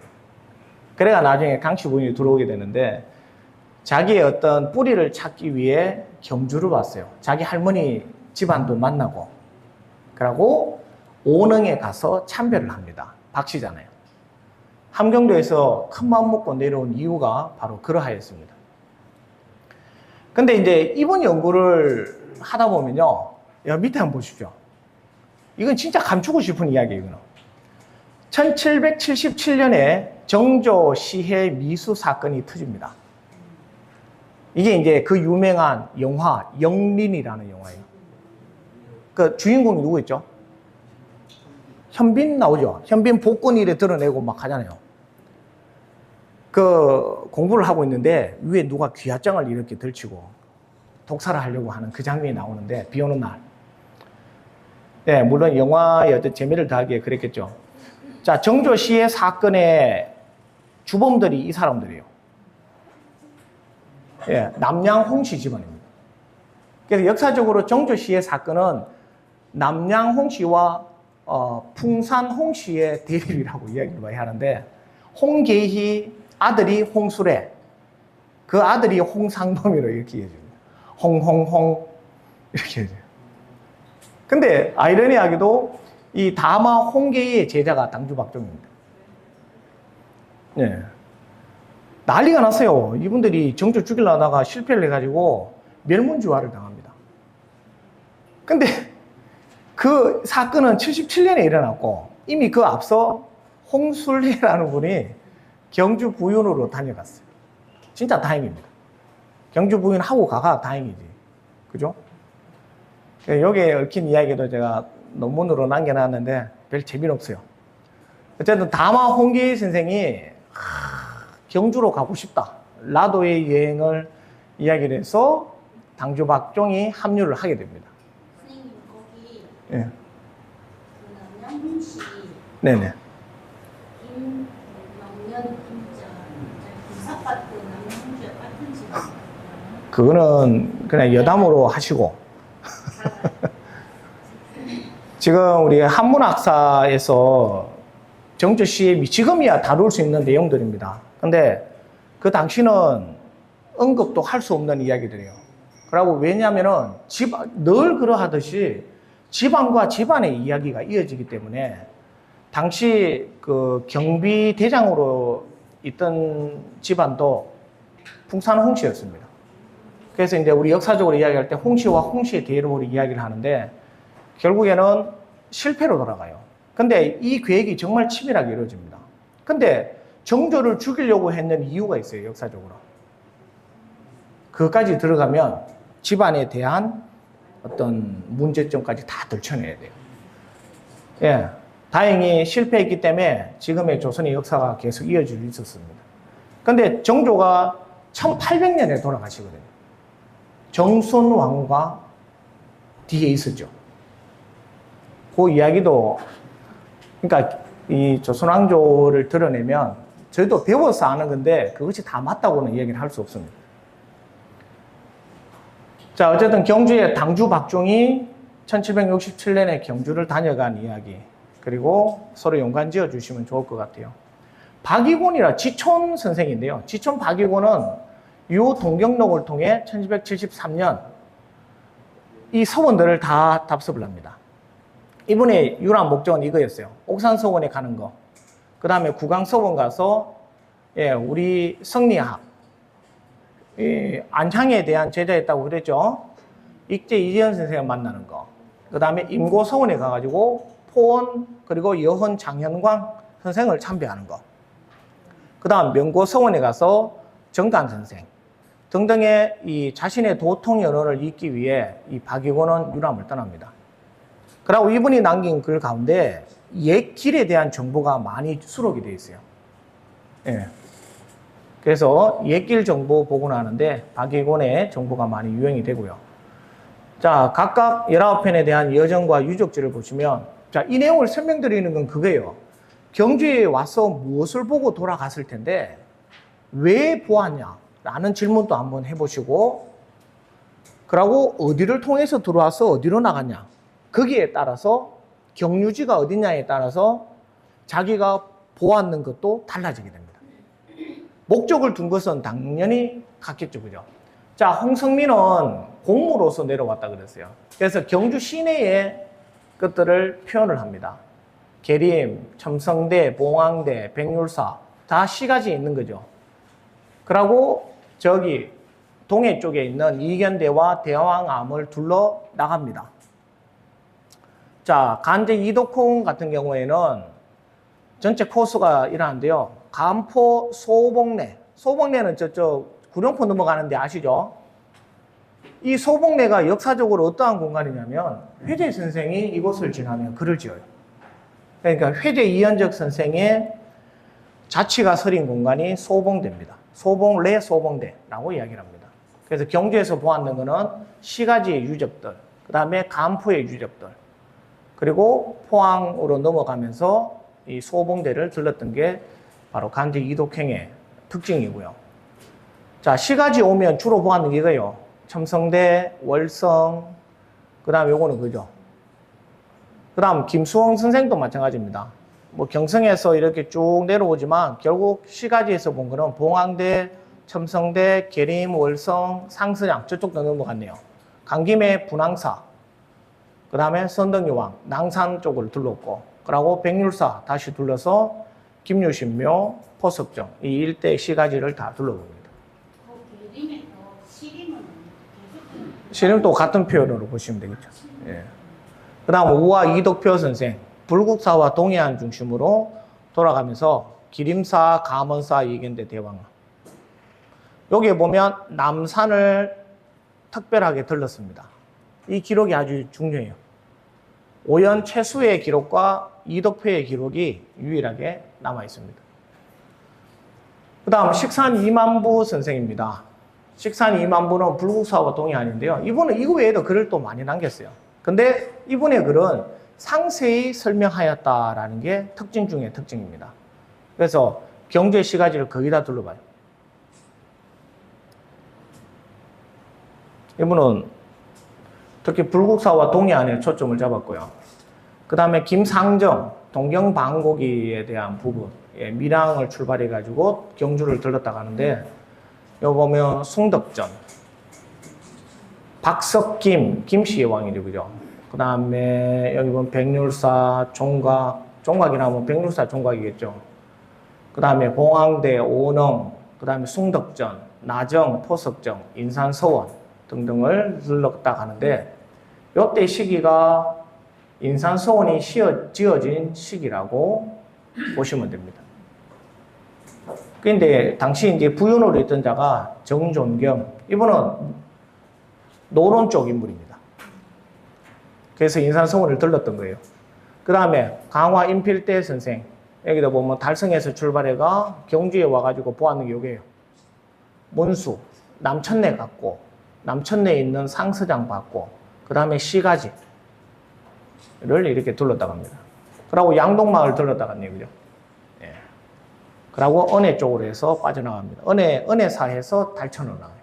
그래가 나중에 강씨 부인이 들어오게 되는데 자기의 어떤 뿌리를 찾기 위해 경주를 왔어요. 자기 할머니 집안도 만나고, 그러고 오능에 가서 참배를 합니다. 박씨잖아요. 함경도에서 큰 마음 먹고 내려온 이유가 바로 그러하였습니다. 근데 이제 이분 연구를 하다 보면요, 야, 밑에 한번 보십시오. 이건 진짜 감추고 싶은 이야기예요, 이거는. 1777년에 정조 시해 미수 사건이 터집니다. 이게 이제 그 유명한 영화 영린이라는 영화예요. 그 주인공이 누구 있죠? 현빈 나오죠. 현빈 복권 일에 드러내고 막 하잖아요. 그 공부를 하고 있는데 위에 누가 귀하장을 이렇게 들치고 독살을 하려고 하는 그 장면이 나오는데 비 오는 날. 네, 물론 영화의 어떤 재미를 더하기에 그랬겠죠. 자, 정조 시해 사건의 주범들이 이 사람들이에요. 예, 남양 홍씨 집안입니다. 그래서 역사적으로 정조 시해 사건은 남양 홍씨와 풍산 홍씨의 대립이라고 이야기를 많이 하는데, 홍계희 아들이 홍수래, 그 아들이 홍상범이라고 이렇게 얘기해줍니다. 홍홍홍 이렇게 얘기해요. 근데 아이러니하게도 이 다마 홍계희의 제자가 당주 박종입니다. 예. 난리가 났어요. 이분들이 정조 죽이려다가 실패를 해가지고 멸문주화를 당합니다. 근데 그 사건은 77년에 일어났고 이미 그 앞서 홍술래라는 분이 경주 부윤으로 다녀갔어요. 진짜 다행입니다. 경주 부윤하고 가가 다행이지. 그죠? 여기에 얽힌 이야기도 제가 논문으로 남겨놨는데 별 재미는 없어요. 어쨌든 다마 홍계희 선생이 경주로 가고 싶다, 라도의 여행을 이야기를 해서 당주 박종이 합류를 하게 됩니다. 선생님 거기 예. 그 남양홍씨 네네. 김명년 김자 군사받던 남양홍씨와 같은 집이에요. 그거는 그냥 여담으로 하시고 지금 우리 한문학사에서 정주시 지금이야 다룰 수 있는 내용들입니다. 근데 그 당시는 언급도 할 수 없는 이야기들이에요. 그리고 왜냐하면은 늘 그러하듯이 집안과 집안의 이야기가 이어지기 때문에 당시 그 경비대장으로 있던 집안도 풍산 홍씨였습니다. 그래서 이제 우리 역사적으로 이야기할 때 홍씨와 홍씨의 대로로 이야기를 하는데 결국에는 실패로 돌아가요. 근데 이 계획이 정말 치밀하게 이루어집니다. 근데 정조를 죽이려고 했는 이유가 있어요, 역사적으로. 그것까지 들어가면 집안에 대한 어떤 문제점까지 다 들춰내야 돼요. 예. 다행히 실패했기 때문에 지금의 조선의 역사가 계속 이어질 수 있었습니다. 근데 정조가 1800년에 돌아가시거든요. 정순 왕과 뒤에 있었죠. 그 이야기도, 그러니까 이 조선 왕조를 드러내면 저희도 배워서 아는 건데 그것이 다 맞다고는 이야기를 할 수 없습니다. 자, 어쨌든 경주의 당주 박종이 1767년에 경주를 다녀간 이야기, 그리고 서로 연관 지어 주시면 좋을 것 같아요. 박이곤이라 지촌 선생인데요. 지촌 박이곤은 요 동경록을 통해 1773년 이 서원들을 다 답습을 합니다. 이분의 유일한 목적은 이거였어요. 옥산서원에 가는 거. 그 다음에 구강서원 가서 우리 성리학, 안향에 대한 제자였다고 그랬죠. 익제 이재현 선생을 만나는 거. 그 다음에 임고서원에 가가지고 포원 그리고 여헌 장현광 선생을 참배하는 거. 그 다음 명고서원에 가서 정간 선생 등등의 이 자신의 도통 연원을 잇기 위해 이 박이곤은 유람을 떠납니다. 그리고 이분이 남긴 글 가운데 옛 길에 대한 정보가 많이 수록이 되어 있어요. 예. 그래서 옛길 정보 보고는 하는데 박이곤의 정보가 많이 유용이 되고요. 자, 각각 19편에 대한 여정과 유적지를 보시면, 자, 이 내용을 설명드리는 건 그거예요. 경주에 와서 무엇을 보고 돌아갔을 텐데 왜 보았냐 라는 질문도 한번 해보시고, 그리고 어디를 통해서 들어와서 어디로 나갔냐, 거기에 따라서 경유지가 어디냐에 따라서 자기가 보았는 것도 달라지게 됩니다. 목적을 둔 것은 당연히 같겠죠, 그죠? 자, 홍성민은 공무로서 내려왔다 그랬어요. 그래서 경주 시내의 것들을 표현을 합니다. 계림, 첨성대, 봉황대, 백률사 다 시가지에 있는 거죠. 그리고 저기 동해 쪽에 있는 이견대와 대왕암을 둘러 나갑니다. 자, 간제 이덕홍 같은 경우에는 전체 코스가 이러한데요. 간포 소봉내, 소봉내는 저쪽 구룡포 넘어가는데 아시죠? 이 소봉내가 역사적으로 어떠한 공간이냐면 회재 선생이 이곳을 지나면 글을 지어요. 그러니까 회재 이현적 선생의 자취가 서린 공간이 소봉대입니다. 소봉래 소봉대라고 이야기를 합니다. 그래서 경주에서 보았는 것은 시가지의 유적들, 그 다음에 간포의 유적들, 그리고 포항으로 넘어가면서 이 소봉대를 들렀던 게 바로 간제 이독행의 특징이고요. 자, 시가지 오면 주로 보았는 게 이거예요. 첨성대, 월성, 그 다음에 요거는 그죠. 그 다음 김수홍 선생도 마찬가지입니다. 뭐 경성에서 이렇게 쭉 내려오지만 결국 시가지에서 본 거는 봉황대, 첨성대, 계림, 월성, 상서량 저쪽도 넘어갔네요. 강김의 분황사, 그 다음에 선덕여왕, 낭산 쪽을 둘렀고, 그리고 백률사 다시 둘러서 김유신묘, 포석정 이 일대 시가지를 다 둘러봅니다. 그 계림에서 시림은 계속 시림도 같은 표현으로 보시면 되겠죠. 예. 그 다음 우화 이덕표 선생, 불국사와 동해안 중심으로 돌아가면서 기림사, 감원사, 이견대, 대왕. 여기에 보면 남산을 특별하게 들렀습니다. 이 기록이 아주 중요해요. 오연 최수의 기록과 이덕표의 기록이 유일하게 남아 있습니다. 그 다음 식산 이만부 선생입니다. 식산 이만부는 불국사와 동해안인데요. 이분은 이거 외에도 글을 또 많이 남겼어요. 근데 이분의 글은 상세히 설명하였다라는 게 특징 중에 특징입니다. 그래서 경제 시가지를 거의 다 둘러봐요. 이분은 특히 불국사와 동해안에 초점을 잡았고요. 그 다음에 김상정, 동경방고기에 대한 부분, 예, 밀양을 출발해가지고 경주를 들렀다 가는데, 여기 보면 숭덕전, 박석김, 김씨의 왕이죠, 그죠? 그 다음에 여기 보면 백률사, 종각이라면 백률사 종각이겠죠. 그 다음에 봉황대, 오능, 그 다음에 숭덕전, 나정, 포석정, 인산서원 등등을 들렀다 가는데, 이때 시기가 인산서원이 지어진 시기라고 보시면 됩니다. 그런데 당시 이제 부윤으로 있던 자가 정존겸, 이분은 노론 쪽 인물입니다. 그래서 인산서원을 들렀던 거예요. 그 다음에 강화 인필대 선생, 여기다 보면 달성에서 출발해가 경주에 와가지고 보았는 게 요게요. 문수, 남천내 갔고, 남천내에 있는 상서장 봤고, 그 다음에 시가지를 이렇게 둘렀다 갑니다. 그리고 양동마을 들렀다 갔네요, 그죠? 예. 그리고 은혜 쪽으로 해서 빠져나갑니다. 은혜사에서 달천으로 나와요.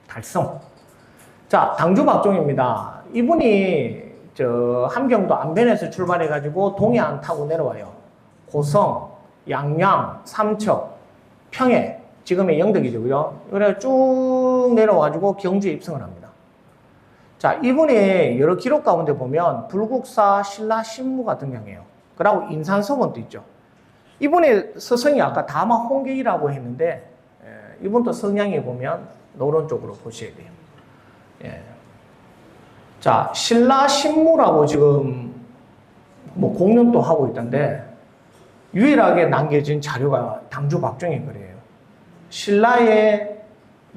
달성. 자, 당주박종입니다. 이분이 함경도 안변에서 출발해가지고 동해안 타고 내려와요. 고성, 양양, 삼척, 평해, 지금의 영덕이죠, 그죠? 그래 쭉 내려와가지고 경주에 입성을 합니다. 자, 이분의 여러 기록 가운데 보면 불국사, 신라, 신무가 등장해요. 그리고 인산서원도 있죠. 이분의 서성이 아까 다마 홍계이라고 했는데, 이분도 성향에 보면 노론 쪽으로 보셔야 돼요. 예. 자, 신라, 신무라고 지금 뭐 공연도 하고 있던데, 유일하게 남겨진 자료가 당주 박종의 글이에요. 신라의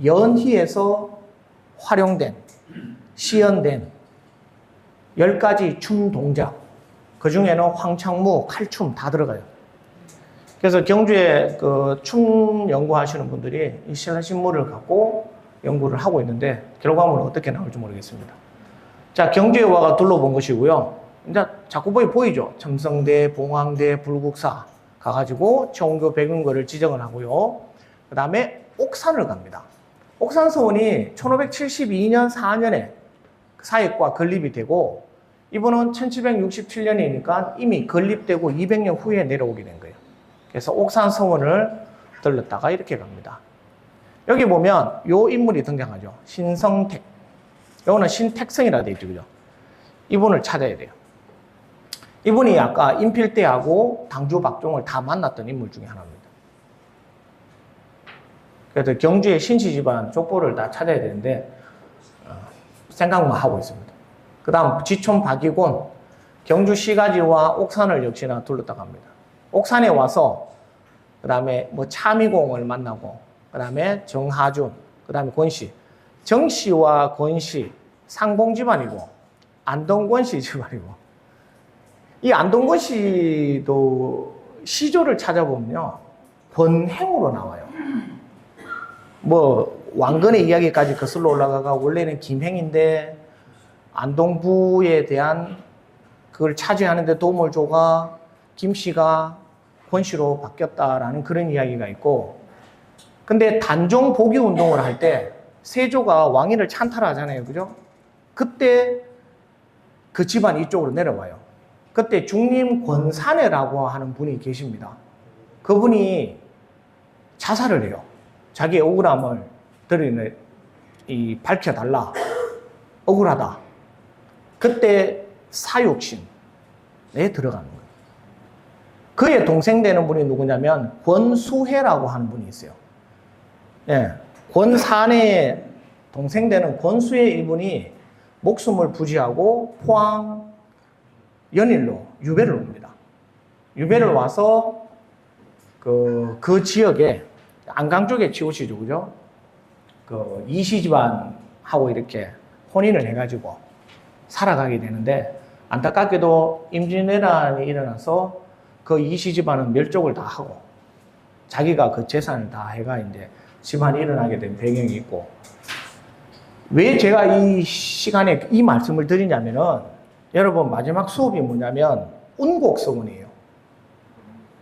연희에서 활용된, 시연된 10가지 춤 동작, 그 중에는 황창무, 칼춤 다 들어가요. 그래서 경주에 그 춤 연구하시는 분들이 이 신라신무를 갖고 연구를 하고 있는데 결과물은 어떻게 나올지 모르겠습니다. 자, 경주에 와가 둘러본 것이고요. 이제 자꾸 보이죠? 첨성대, 봉황대, 불국사 가가지고 청교 백운거를 지정을 하고요. 그 다음에 옥산을 갑니다. 옥산서원이 1572년 4년에 사역과 건립이 되고, 이분은 1767년이니까 이미 건립되고 200년 후에 내려오게 된 거예요. 그래서 옥산서원을 들렀다가 이렇게 갑니다. 여기 보면 요 인물이 등장하죠. 신성택. 요거는 신택성이라 되어 있죠, 그죠? 이분을 찾아야 돼요. 이분이 아까 인필대하고 당주 박종을 다 만났던 인물 중에 하나입니다. 그래서 경주의 신씨 집안 족보를 다 찾아야 되는데 생각만 하고 있습니다. 그 다음 지촌 박이곤, 경주 시가지와 옥산을 역시나 둘렀다 갑니다. 옥산에 와서 그 다음에 뭐 차미공을 만나고, 그 다음에 정하준, 그 다음에 권씨, 정씨와 권씨 상봉 집안이고 안동권씨 집안이고, 이 안동권씨도 시조를 찾아보면요 권행으로 나와요. 뭐 왕건의 이야기까지 거슬러 올라가가 원래는 김행인데 안동부에 대한 그걸 차지하는 데 도움을 줘가 김씨가 권씨로 바뀌었다라는 그런 이야기가 있고, 근데 단종 복위 운동을 할 때 세조가 왕위를 찬탈하잖아요, 그죠? 그때 그 집안 이쪽으로 내려와요. 그때 중림 권사내라고 하는 분이 계십니다. 그분이 자살을 해요. 자기의 억울함을 밝혀달라. 억울하다. 그때 사육신에 들어가는 거예요. 그의 동생 되는 분이 누구냐면 권수혜라고 하는 분이 있어요. 예, 권사내의 동생 되는 권수혜 이분이 목숨을 부지하고 포항 연일로 유배를 옵니다. 유배를 와서 그 지역에 안강 쪽에 치우치죠, 그죠? 그 이씨 집안하고 이렇게 혼인을 해가지고 살아가게 되는데, 안타깝게도 임진왜란이 일어나서 그 이씨 집안은 멸족을 다 하고 자기가 그 재산을 다 해가 이제 집안이 일어나게 된 배경이 있고, 왜 제가 이 시간에 이 말씀을 드리냐면은, 여러분 마지막 수업이 뭐냐면 운곡서원이에요.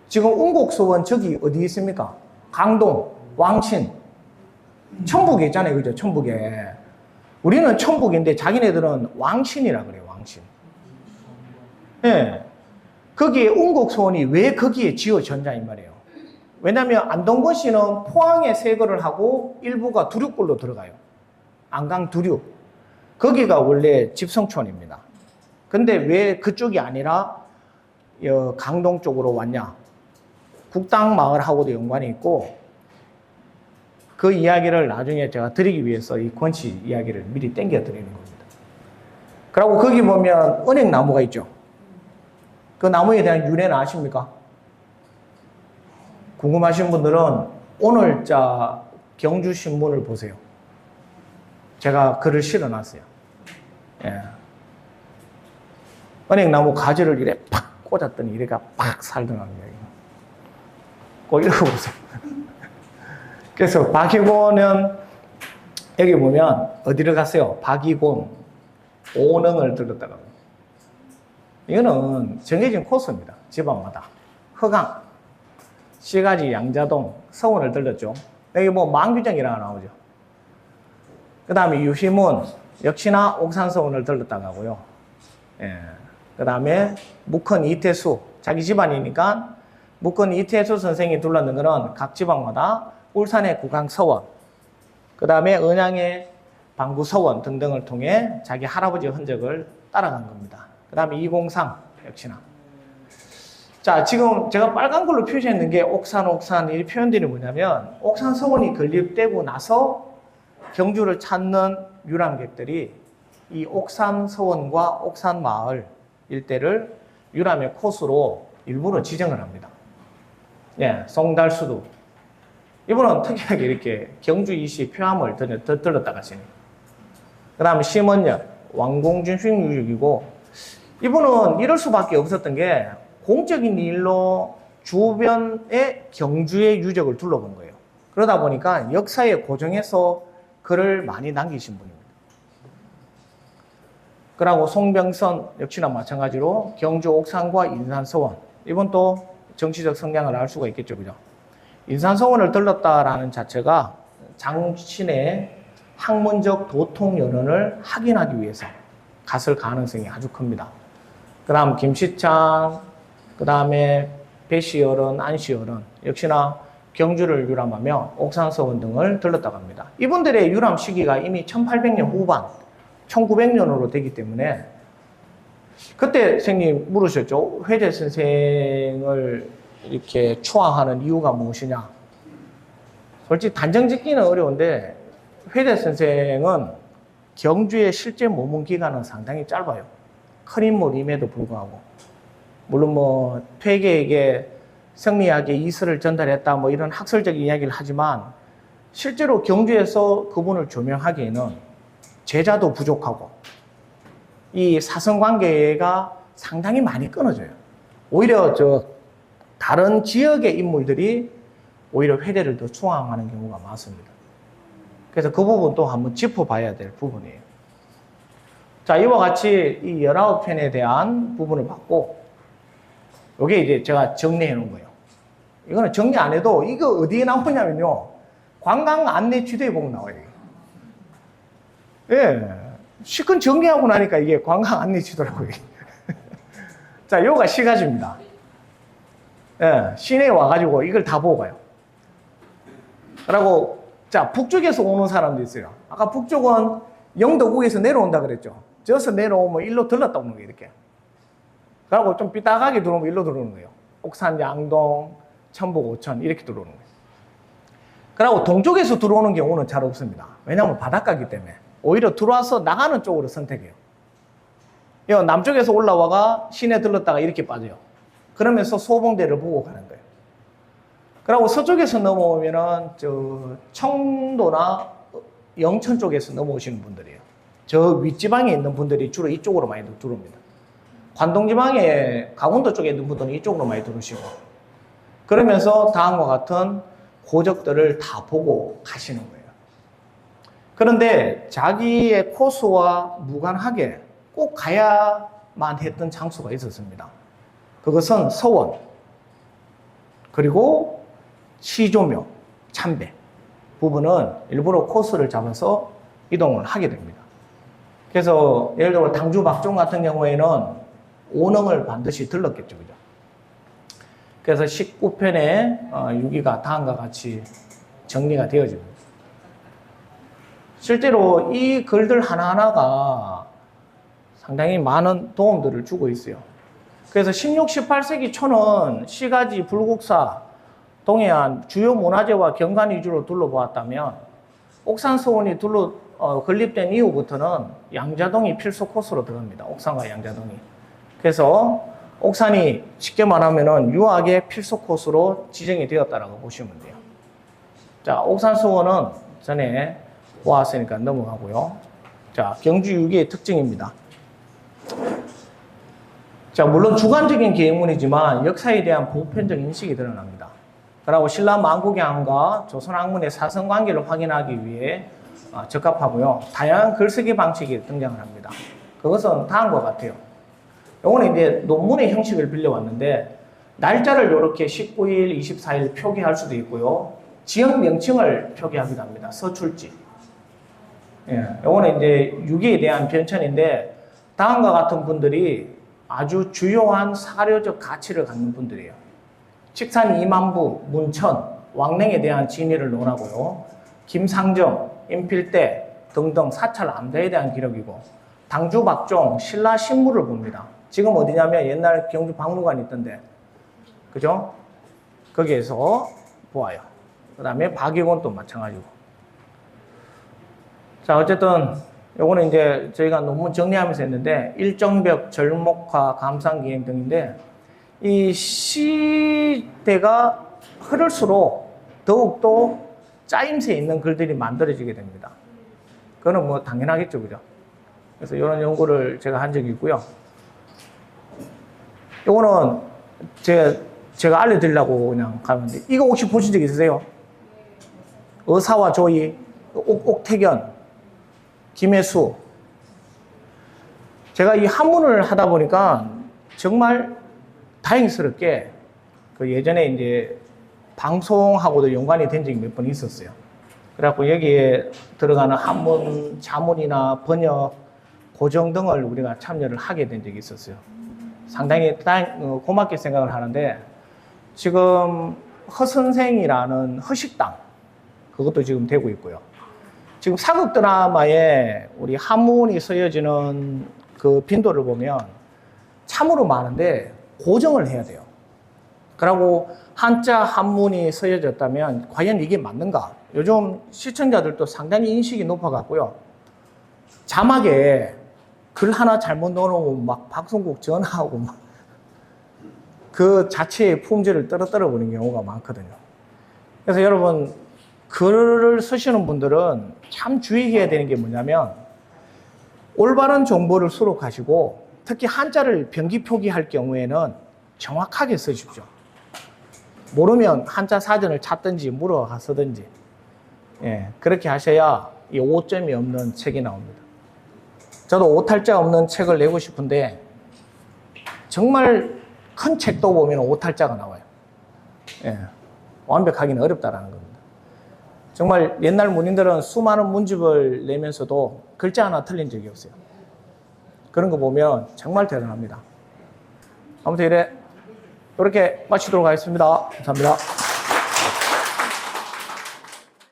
지금 운곡서원 저기 어디 있습니까? 강동, 왕신, 천북에 있잖아요, 그죠? 천북에. 우리는 천북인데 자기네들은 왕신이라 그래요, 왕신. 예. 거기에 웅곡소원이 왜 거기에 지어졌냐 이 말이에요. 왜냐하면 안동건 씨는 포항에 세거를 하고 일부가 두륙골로 들어가요. 안강 두륙. 거기가 원래 집성촌입니다. 근데 왜 그쪽이 아니라 강동 쪽으로 왔냐? 국당 마을하고도 연관이 있고 그 이야기를 나중에 제가 드리기 위해서 이 권씨 이야기를 미리 땡겨 드리는 겁니다. 그리고 거기 보면 은행나무가 있죠. 그 나무에 대한 유래는 아십니까? 궁금하신 분들은 오늘자 경주신문을 보세요. 제가 글을 실어놨어요. 예. 은행나무 가지를 이래 팍 꽂았더니 이래가 팍 살더랍니다. 꼭 읽어보세요. 그래서 박이곤은 여기 보면 어디를 갔어요? 박이곤 오능을 들렀다가 이거는 정해진 코스입니다. 지방마다 허강, 시가지, 양자동, 서원을 들렀죠. 여기 뭐 망규정이라고 나오죠. 그 다음에 유시문 역시나 옥산서원을 들렀다고 하고요. 예. 그 다음에 묵헌 이태수 자기 집안이니까 묵헌 이태수 선생이 둘렀는 것은 각 지방마다 울산의 구강서원, 그 다음에 은양의 방구서원 등등을 통해 자기 할아버지 흔적을 따라간 겁니다. 그 다음에 이공상 역시나. 자, 지금 제가 빨간 걸로 표시했는 게 옥산 이 표현들이 뭐냐면 옥산서원이 건립되고 나서 경주를 찾는 유람객들이 이 옥산서원과 옥산마을 일대를 유람의 코스로 일부러 지정을 합니다. 예, 송달수도. 이분은 특이하게 이렇게 경주 이시 표함을 들렀다 가시네요. 그 다음에 심원열, 왕공준식유적이고, 이분은 이럴 수밖에 없었던 게 공적인 일로 주변의 경주의 유적을 둘러본 거예요. 그러다 보니까 역사에 고정해서 글을 많이 남기신 분입니다. 그리고 송병선 역시나 마찬가지로 경주 옥산과 인산서원, 이분 또 정치적 성향을 알 수가 있겠죠, 그죠? 인산서원을 들렀다라는 자체가 장신의 학문적 도통연원을 확인하기 위해서 갔을 가능성이 아주 큽니다. 그 다음 김시창, 그 다음에 배시어른, 안시어른 역시나 경주를 유람하며 옥산서원 등을 들렀다고 합니다. 이분들의 유람 시기가 이미 1800년 후반, 1900년으로 되기 때문에 그때 선생님 물으셨죠. 회재 선생을 이렇게 추앙하는 이유가 무엇이냐. 솔직히 단정 짓기는 어려운데 회재 선생은 경주에 실제 머문 기간은 상당히 짧아요. 큰 인물임에도 불구하고. 물론 뭐 퇴계에게 성리학의 이설을 전달했다 뭐 이런 학설적인 이야기를 하지만 실제로 경주에서 그분을 조명하기에는 제자도 부족하고 이 사성관계가 상당히 많이 끊어져요. 오히려 다른 지역의 인물들이 오히려 회대를 더 추앙하는 경우가 많습니다. 그래서 그 부분도 한번 짚어봐야 될 부분이에요. 자, 이와 같이 이 19편에 대한 부분을 봤고, 이게 이제 제가 정리해 놓은 거예요. 이거는 정리 안 해도 이거 어디에 나오냐면요. 관광 안내 지도에 보면 나와요. 예. 시큰 정리하고 나니까 이게 관광 안내 지도라고요. 자, 요가 시가지입니다. 예. 시내에 와가지고 이걸 다 보고 가요. 그리고, 자, 북쪽에서 오는 사람도 있어요. 아까 북쪽은 영도국에서 내려온다 그랬죠. 저서 내려오면 일로 들렀다 오는 거예요, 이렇게. 그리고 좀 삐딱하게 들어오면 일로 들어오는 거예요. 옥산, 양동, 천북, 오천 이렇게 들어오는 거예요. 그리고 동쪽에서 들어오는 경우는 잘 없습니다. 왜냐하면 바닷가이기 때문에. 오히려 들어와서 나가는 쪽으로 선택해요. 남쪽에서 올라와가 시내 들렀다가 이렇게 빠져요. 그러면서 소봉대를 보고 가는 거예요. 그리고 서쪽에서 넘어오면은 청도나 영천 쪽에서 넘어오시는 분들이에요. 저 윗지방에 있는 분들이 주로 이쪽으로 많이 들어옵니다. 관동지방에 강원도 쪽에 있는 분들은 이쪽으로 많이 들어오시고 그러면서 다음과 같은 고적들을 다 보고 가시는 거예요. 그런데 자기의 코스와 무관하게 꼭 가야만 했던 장소가 있었습니다. 그것은 서원, 그리고 시조묘, 참배 부분은 일부러 코스를 잡아서 이동을 하게 됩니다. 그래서 예를 들어 당주 박종 같은 경우에는 오능을 반드시 들렀겠죠. 그죠? 그래서 19편의 유기가 다음과 같이 정리가 되어집니다. 실제로 이 글들 하나하나가 상당히 많은 도움들을 주고 있어요. 그래서 16, 18세기 초는 시가지, 불국사, 동해안 주요 문화재와 경관 위주로 둘러보았다면 옥산서원이 건립된 이후부터는 양자동이 필수 코스로 들어갑니다. 옥산과 양자동이. 그래서 옥산이 쉽게 말하면 유학의 필수 코스로 지정이 되었다라고 보시면 돼요. 자, 옥산서원은 전에 보았으니까 넘어가고요. 자, 경주 유기의 특징입니다. 자, 물론 주관적인 계문이지만 역사에 대한 보편적 인식이 드러납니다. 그리고 신라 만국양과 조선왕문의 사성관계를 확인하기 위해 적합하고요. 다양한 글쓰기 방식이 등장을 합니다. 그것은 다음과 같아요. 요거는 이제 논문의 형식을 빌려왔는데 날짜를 이렇게 19일, 24일 표기할 수도 있고요. 지역 명칭을 표기하기도 합니다. 서출지. 예, 요거는 이제 유기에 대한 변천인데 다음과 같은 분들이 아주 주요한 사료적 가치를 갖는 분들이에요. 칙산 이만부, 문천, 왕릉에 대한 진위를 논하고요. 김상정, 임필대 등등 사찰 암자에 대한 기록이고 당주 박종, 신라 신부를 봅니다. 지금 어디냐면 옛날 경주 박물관이 있던데, 그죠? 거기에서 보아요. 그 다음에 박익원도 마찬가지고. 자, 어쨌든 요거는 이제 저희가 논문 정리하면서 했는데 일정벽, 절목화, 감상기행 등인데 이 시대가 흐를수록 더욱더 짜임새 있는 글들이 만들어지게 됩니다. 그거는 뭐 당연하겠죠, 그죠? 그래서 이런 연구를 제가 한 적이 있고요. 요거는 제가 알려드리려고 그냥 가는데 이거 혹시 보신 적 있으세요? 의사와 조이, 옥택연, 김혜수. 제가 이 한문을 하다 보니까 정말 다행스럽게 그 예전에 이제 방송하고도 연관이 된 적이 몇 번 있었어요. 그래갖고 여기에 들어가는 한문, 자문이나 번역, 고정 등을 우리가 참여를 하게 된 적이 있었어요. 상당히 고맙게 생각을 하는데 지금 허선생이라는 허식당 그것도 지금 되고 있고요. 지금 사극 드라마에 우리 한문이 쓰여지는 그 빈도를 보면 참으로 많은데 고정을 해야 돼요. 그리고 한자 한문이 쓰여졌다면 과연 이게 맞는가? 요즘 시청자들도 상당히 인식이 높아갔고요. 자막에 글 하나 잘못 넣어놓으면 막 방송국 전화하고 막 그 자체의 품질을 떨어뜨려 버리는 경우가 많거든요. 그래서 여러분 글을 쓰시는 분들은 참 주의해야 되는 게 뭐냐면 올바른 정보를 수록하시고 특히 한자를 변기 표기할 경우에는 정확하게 쓰십시오. 모르면 한자 사전을 찾든지 물어가 쓰든지 그렇게 하셔야 이 오점이 없는 책이 나옵니다. 저도 오탈자 없는 책을 내고 싶은데 정말 큰 책도 보면 오탈자가 나와요. 완벽하기는 어렵다라는 겁니다. 정말 옛날 문인들은 수많은 문집을 내면서도 글자 하나 틀린 적이 없어요. 그런 거 보면 정말 대단합니다. 아무튼 이렇게 마치도록 하겠습니다. 감사합니다.